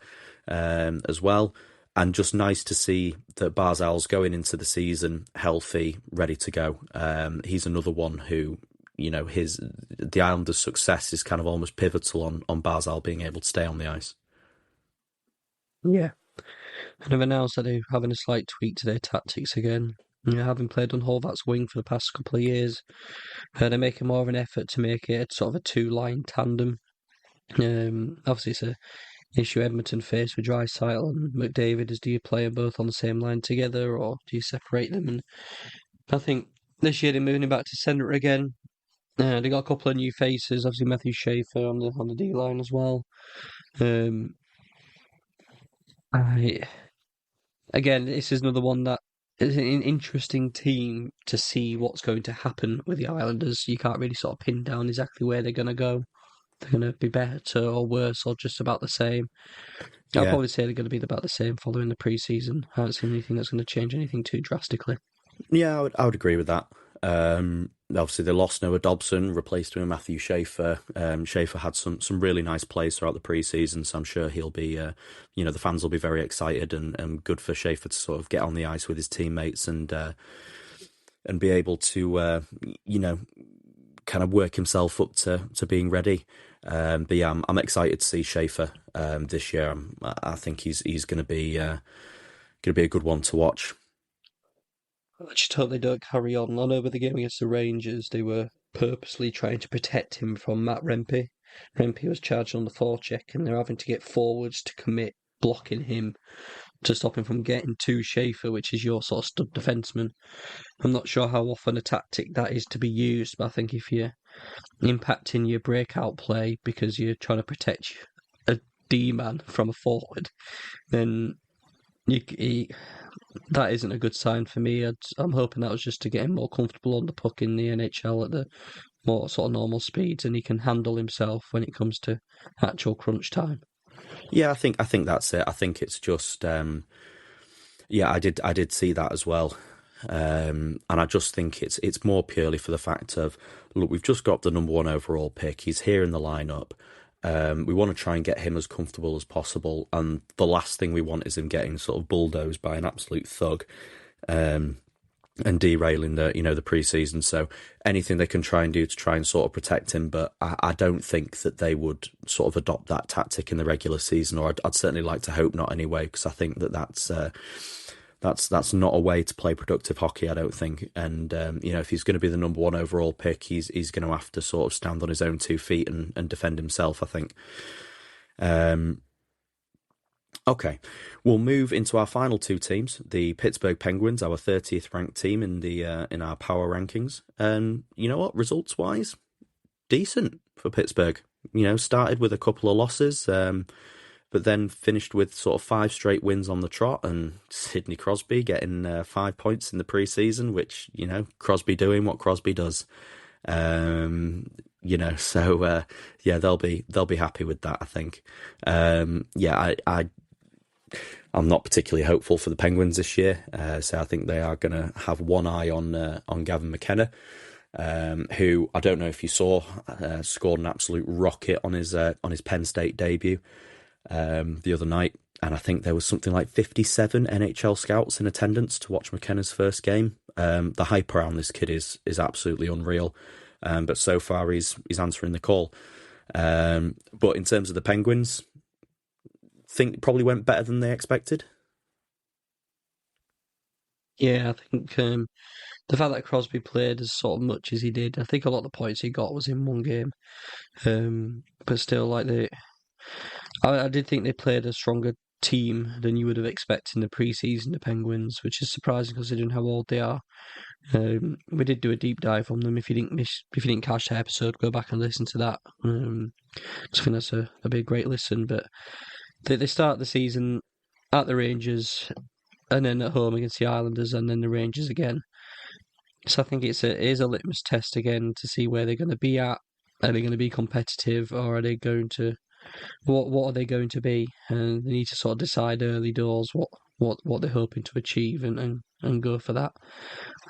as well. And just nice to see that Barzal's going into the season healthy, ready to go. He's another one who, the Islanders' success is kind of almost pivotal on Barzal being able to stay on the ice. Yeah. And they've announced that they're having a slight tweak to their tactics again. Having played on Horvat's wing for the past couple of years, they're making more of an effort to make it sort of a 2-line tandem. Obviously, it's an issue Edmonton face with Draisaitl and McDavid is, do you play them both on the same line together or do you separate them? And I think this year they're moving back to centre again. They got a couple of new faces, obviously Matthew Schaefer on the D line as well. Again, this is another one that is an interesting team to see what's going to happen with the Islanders. You can't really sort of pin down exactly where they're going to go. They're going to be better or worse or just about the same. I'll probably say they're going to be about the same following the pre-season. I haven't seen anything that's going to change anything too drastically. Yeah, I would agree with that. Obviously, they lost Noah Dobson, replaced him with Matthew Schaefer. Schaefer had some really nice plays throughout the pre-season, so I'm sure he'll be, the fans will be very excited and good for Schaefer to sort of get on the ice with his teammates and be able to, kind of work himself up to being ready. But yeah, I'm excited to see Schaefer this year. I think he's going to be a good one to watch. I just hope they don't carry on. I know with the game against the Rangers, they were purposely trying to protect him from Matt Rempe. Rempe was charged on the forecheck, and they're having to get forwards to commit blocking him to stop him from getting to Schaefer, which is your sort of stud defenseman. I'm not sure how often a tactic that is to be used, but I think if you're impacting your breakout play because you're trying to protect a D-man from a forward, then that isn't a good sign for me. I'm hoping that was just to get him more comfortable on the puck in the NHL at the more sort of normal speeds, and he can handle himself when it comes to actual crunch time. Yeah, I think that's it. I think it's just, I did see that as well, and I just think it's more purely for the fact of, look, we've just got the number 1 overall pick. He's here in the lineup. We want to try and get him as comfortable as possible, and the last thing we want is him getting sort of bulldozed by an absolute thug, and derailing the pre-season. So anything they can try and do to try and sort of protect him, but I don't think that they would sort of adopt that tactic in the regular season, or I'd certainly like to hope not anyway, because I think that's that's not a way to play productive hockey, I don't think. And if he's going to be the number one overall pick, he's going to have to sort of stand on his own 2 feet and defend himself, I think. Okay, we'll move into our final two teams, the Pittsburgh Penguins, our 30th ranked team in our power rankings. And you know what, results wise, decent for Pittsburgh. Started with a couple of losses, but then finished with sort of 5 straight wins on the trot, and Sidney Crosby getting 5 points in the preseason, which, Crosby doing what Crosby does. So they'll be happy with that, I think. I'm not particularly hopeful for the Penguins this year, so I think they are going to have one eye on Gavin McKenna, who I don't know if you saw, scored an absolute rocket on his Penn State debut the other night, and I think there was something like 57 NHL scouts in attendance to watch McKenna's first game. The hype around this kid is absolutely unreal, but so far he's answering the call. But in terms of the Penguins, think probably went better than they expected. Yeah, I think the fact that Crosby played as sort of much as he did, I think a lot of the points he got was in one game. But still, I did think they played a stronger team than you would have expected in the preseason, the Penguins, which is surprising considering how old they are. We did do a deep dive on them. If you didn't catch the episode, go back and listen to that. I think that'd be a great listen. But they start the season at the Rangers, and then at home against the Islanders, and then the Rangers again. So I think it is a litmus test again to see where they're going to be at. Are they going to be competitive, or are they going to? What are they going to be? And they need to sort of decide early doors what they're hoping to achieve and go for that.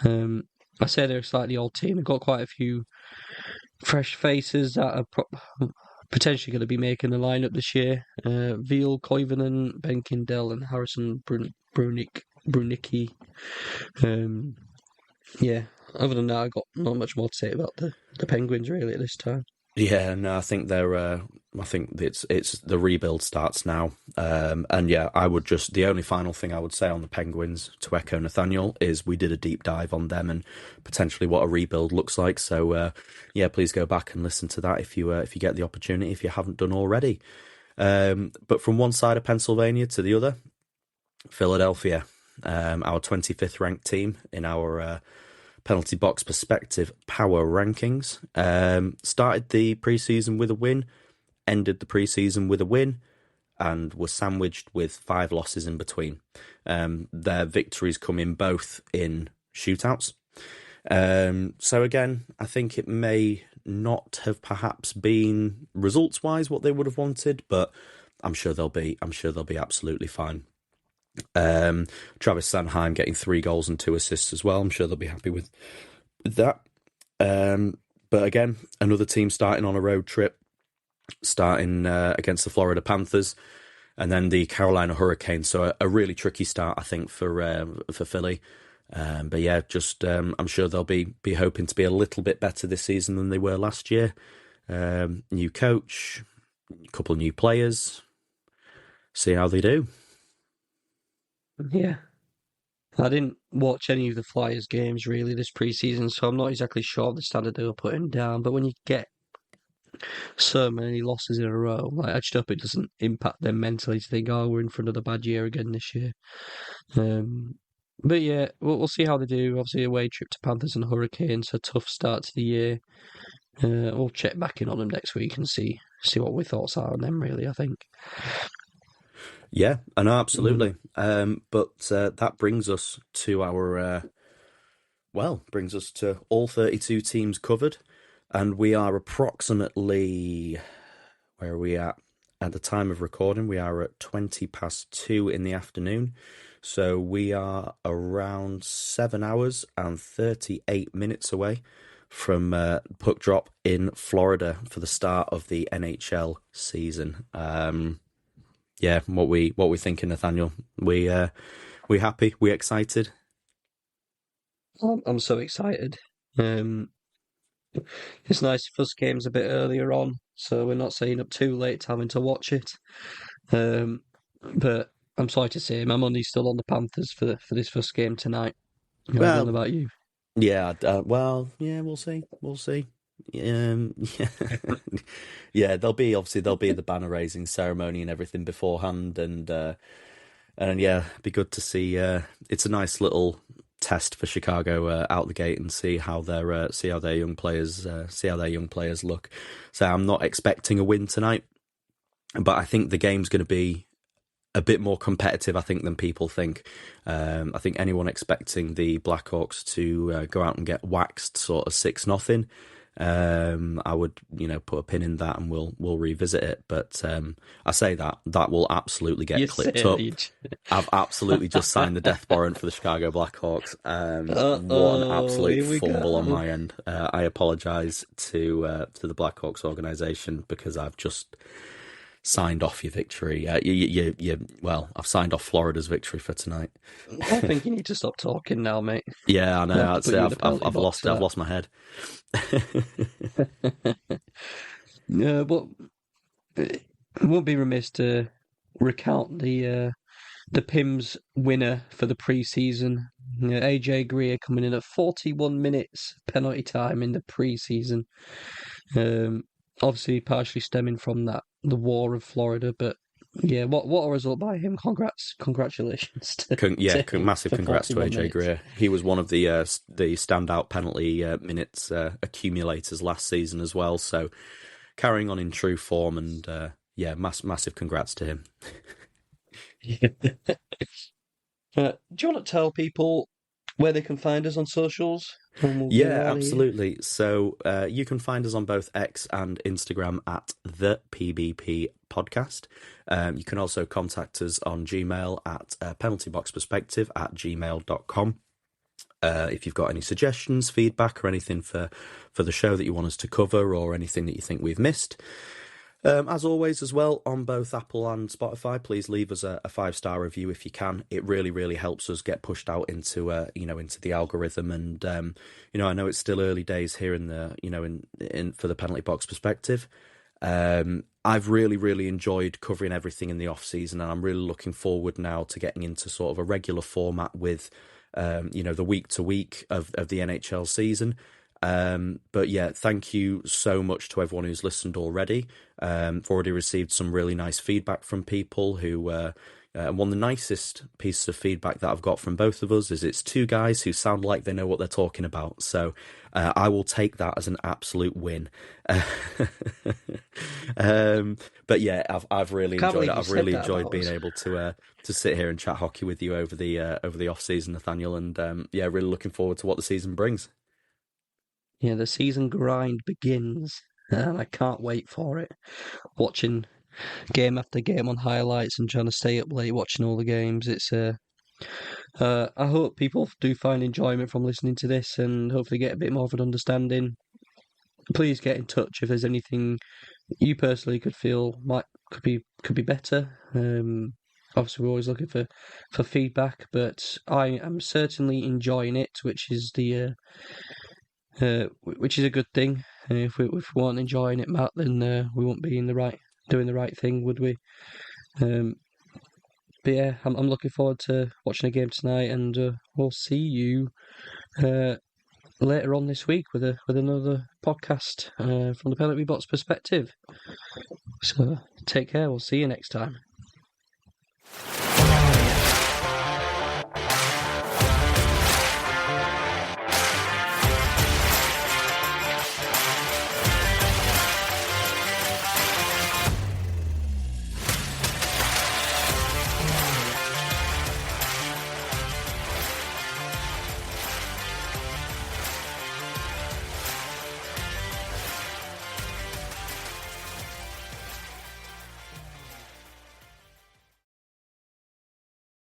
I say they're a slightly old team. They've got quite a few fresh faces that are potentially going to be making the lineup this year. Veal, Koivunen, Ben Kindell, and Harrison Brunicki. Other than that, I got not much more to say about the Penguins really at this time. Yeah, no, I think they're. I think it's the rebuild starts now, and yeah, the only final thing I would say on the Penguins, to echo Nathaniel, is we did a deep dive on them and potentially what a rebuild looks like. So please go back and listen to that if you get the opportunity, if you haven't done already. But from one side of Pennsylvania to the other, Philadelphia, our 25th ranked team in our penalty box perspective power rankings. Started the preseason with a win, ended the preseason with a win, and were sandwiched with 5 losses in between. Their victories come in both in shootouts. So again, I think it may not have perhaps been results-wise what they would have wanted, but I'm sure they'll be absolutely fine. Travis Sanheim getting 3 goals and 2 assists as well. I'm sure they'll be happy with that. But again, another team starting on a road trip, starting against the Florida Panthers, and then the Carolina Hurricanes. So a really tricky start, I think, for Philly. But yeah, just I'm sure they'll be hoping to be a little bit better this season than they were last year. New coach, a couple of new players. See how they do. Yeah. I didn't watch any of the Flyers games really this preseason, so I'm not exactly sure of the standard they were putting down. But when you get so many losses in a row, I just hope it doesn't impact them mentally to think, oh, we're in for another bad year again this year. But yeah, we'll see how they do. Obviously, away trip to Panthers and Hurricanes, a tough start to the year. We'll check back in on them next week and see what our thoughts are on them, really, I think. Yeah, I know, absolutely. But that brings us to brings us to all 32 teams covered. And we are approximately, where are we at the time of recording? We are at 2:20 in the afternoon. So we are around 7 hours and 38 minutes away from puck drop in Florida for the start of the NHL season. Yeah, what we thinking, Nathaniel? We happy? We excited? I'm so excited. It's nice the first game's a bit earlier on, so we're not staying up too late having to watch it. But I'm sorry to say, my money's still on the Panthers for this first game tonight. I don't know Well, about you. yeah, yeah, we'll see. We'll see. Yeah, yeah. There'll be the banner raising ceremony and everything beforehand, and yeah, it'd be good to see. It's a nice little test for Chicago out the gate and see how their young players look. So I'm not expecting a win tonight, but I think the game's going to be a bit more competitive, I think, than people think. I think anyone expecting the Blackhawks to go out and get waxed sort of 6-0, I would, put a pin in that and we'll revisit it. But I say that will absolutely get clipped up. I've absolutely just signed the death warrant for the Chicago Blackhawks. What an absolute fumble on my end. I apologise to the Blackhawks organisation because I've just signed off your victory. Well, I've signed off Florida's victory for tonight. I think you need to stop talking now, mate. Yeah, I know. I've lost my head. Yeah, but it won't be remiss to recount the Pims winner for the pre-season. AJ Greer coming in at 41 minutes penalty time in the pre-season. Obviously, partially stemming from the war of Florida, but yeah, what a result by him! Congratulations! Massive congrats to AJ minutes. Greer. He was one of the standout penalty minutes accumulators last season as well. So carrying on in true form, and massive congrats to him. Do you want to tell people where they can find us on socials? Yeah, absolutely. So you can find us on both X and Instagram at the PBP Podcast. You can also contact us on Gmail at penaltyboxperspective@gmail.com. If you've got any suggestions, feedback, or anything for the show that you want us to cover, or anything that you think we've missed. As always, as well, on both Apple and Spotify, please leave us a 5-star review if you can. It really, really helps us get pushed out into into the algorithm. And I know it's still early days here in the in for the Penalty Box Perspective. I've really, really enjoyed covering everything in the off season, and I'm really looking forward now to getting into sort of a regular format with the week to week of the NHL season. But yeah, thank you so much to everyone who's listened already. I've already received some really nice feedback from people who, one of the nicest pieces of feedback that I've got from both of us is it's two guys who sound like they know what they're talking about. So, I will take that as an absolute win. But yeah, I've really enjoyed it. I've really enjoyed being able to sit here and chat hockey with you over the off season, Nathaniel, and really looking forward to what the season brings. Yeah, the season grind begins, and I can't wait for it. Watching game after game on highlights and trying to stay up late watching all the games. It's I hope people do find enjoyment from listening to this and hopefully get a bit more of an understanding. Please get in touch if there's anything you personally could feel could be better. Obviously, we're always looking for feedback, but I am certainly enjoying it, which is which is a good thing. If we weren't enjoying it, Matt, then we wouldn't be doing the right thing, would we? But yeah, I'm looking forward to watching a game tonight, and we'll see you later on this week with another podcast from the Penalty Box Perspective. So take care. We'll see you next time.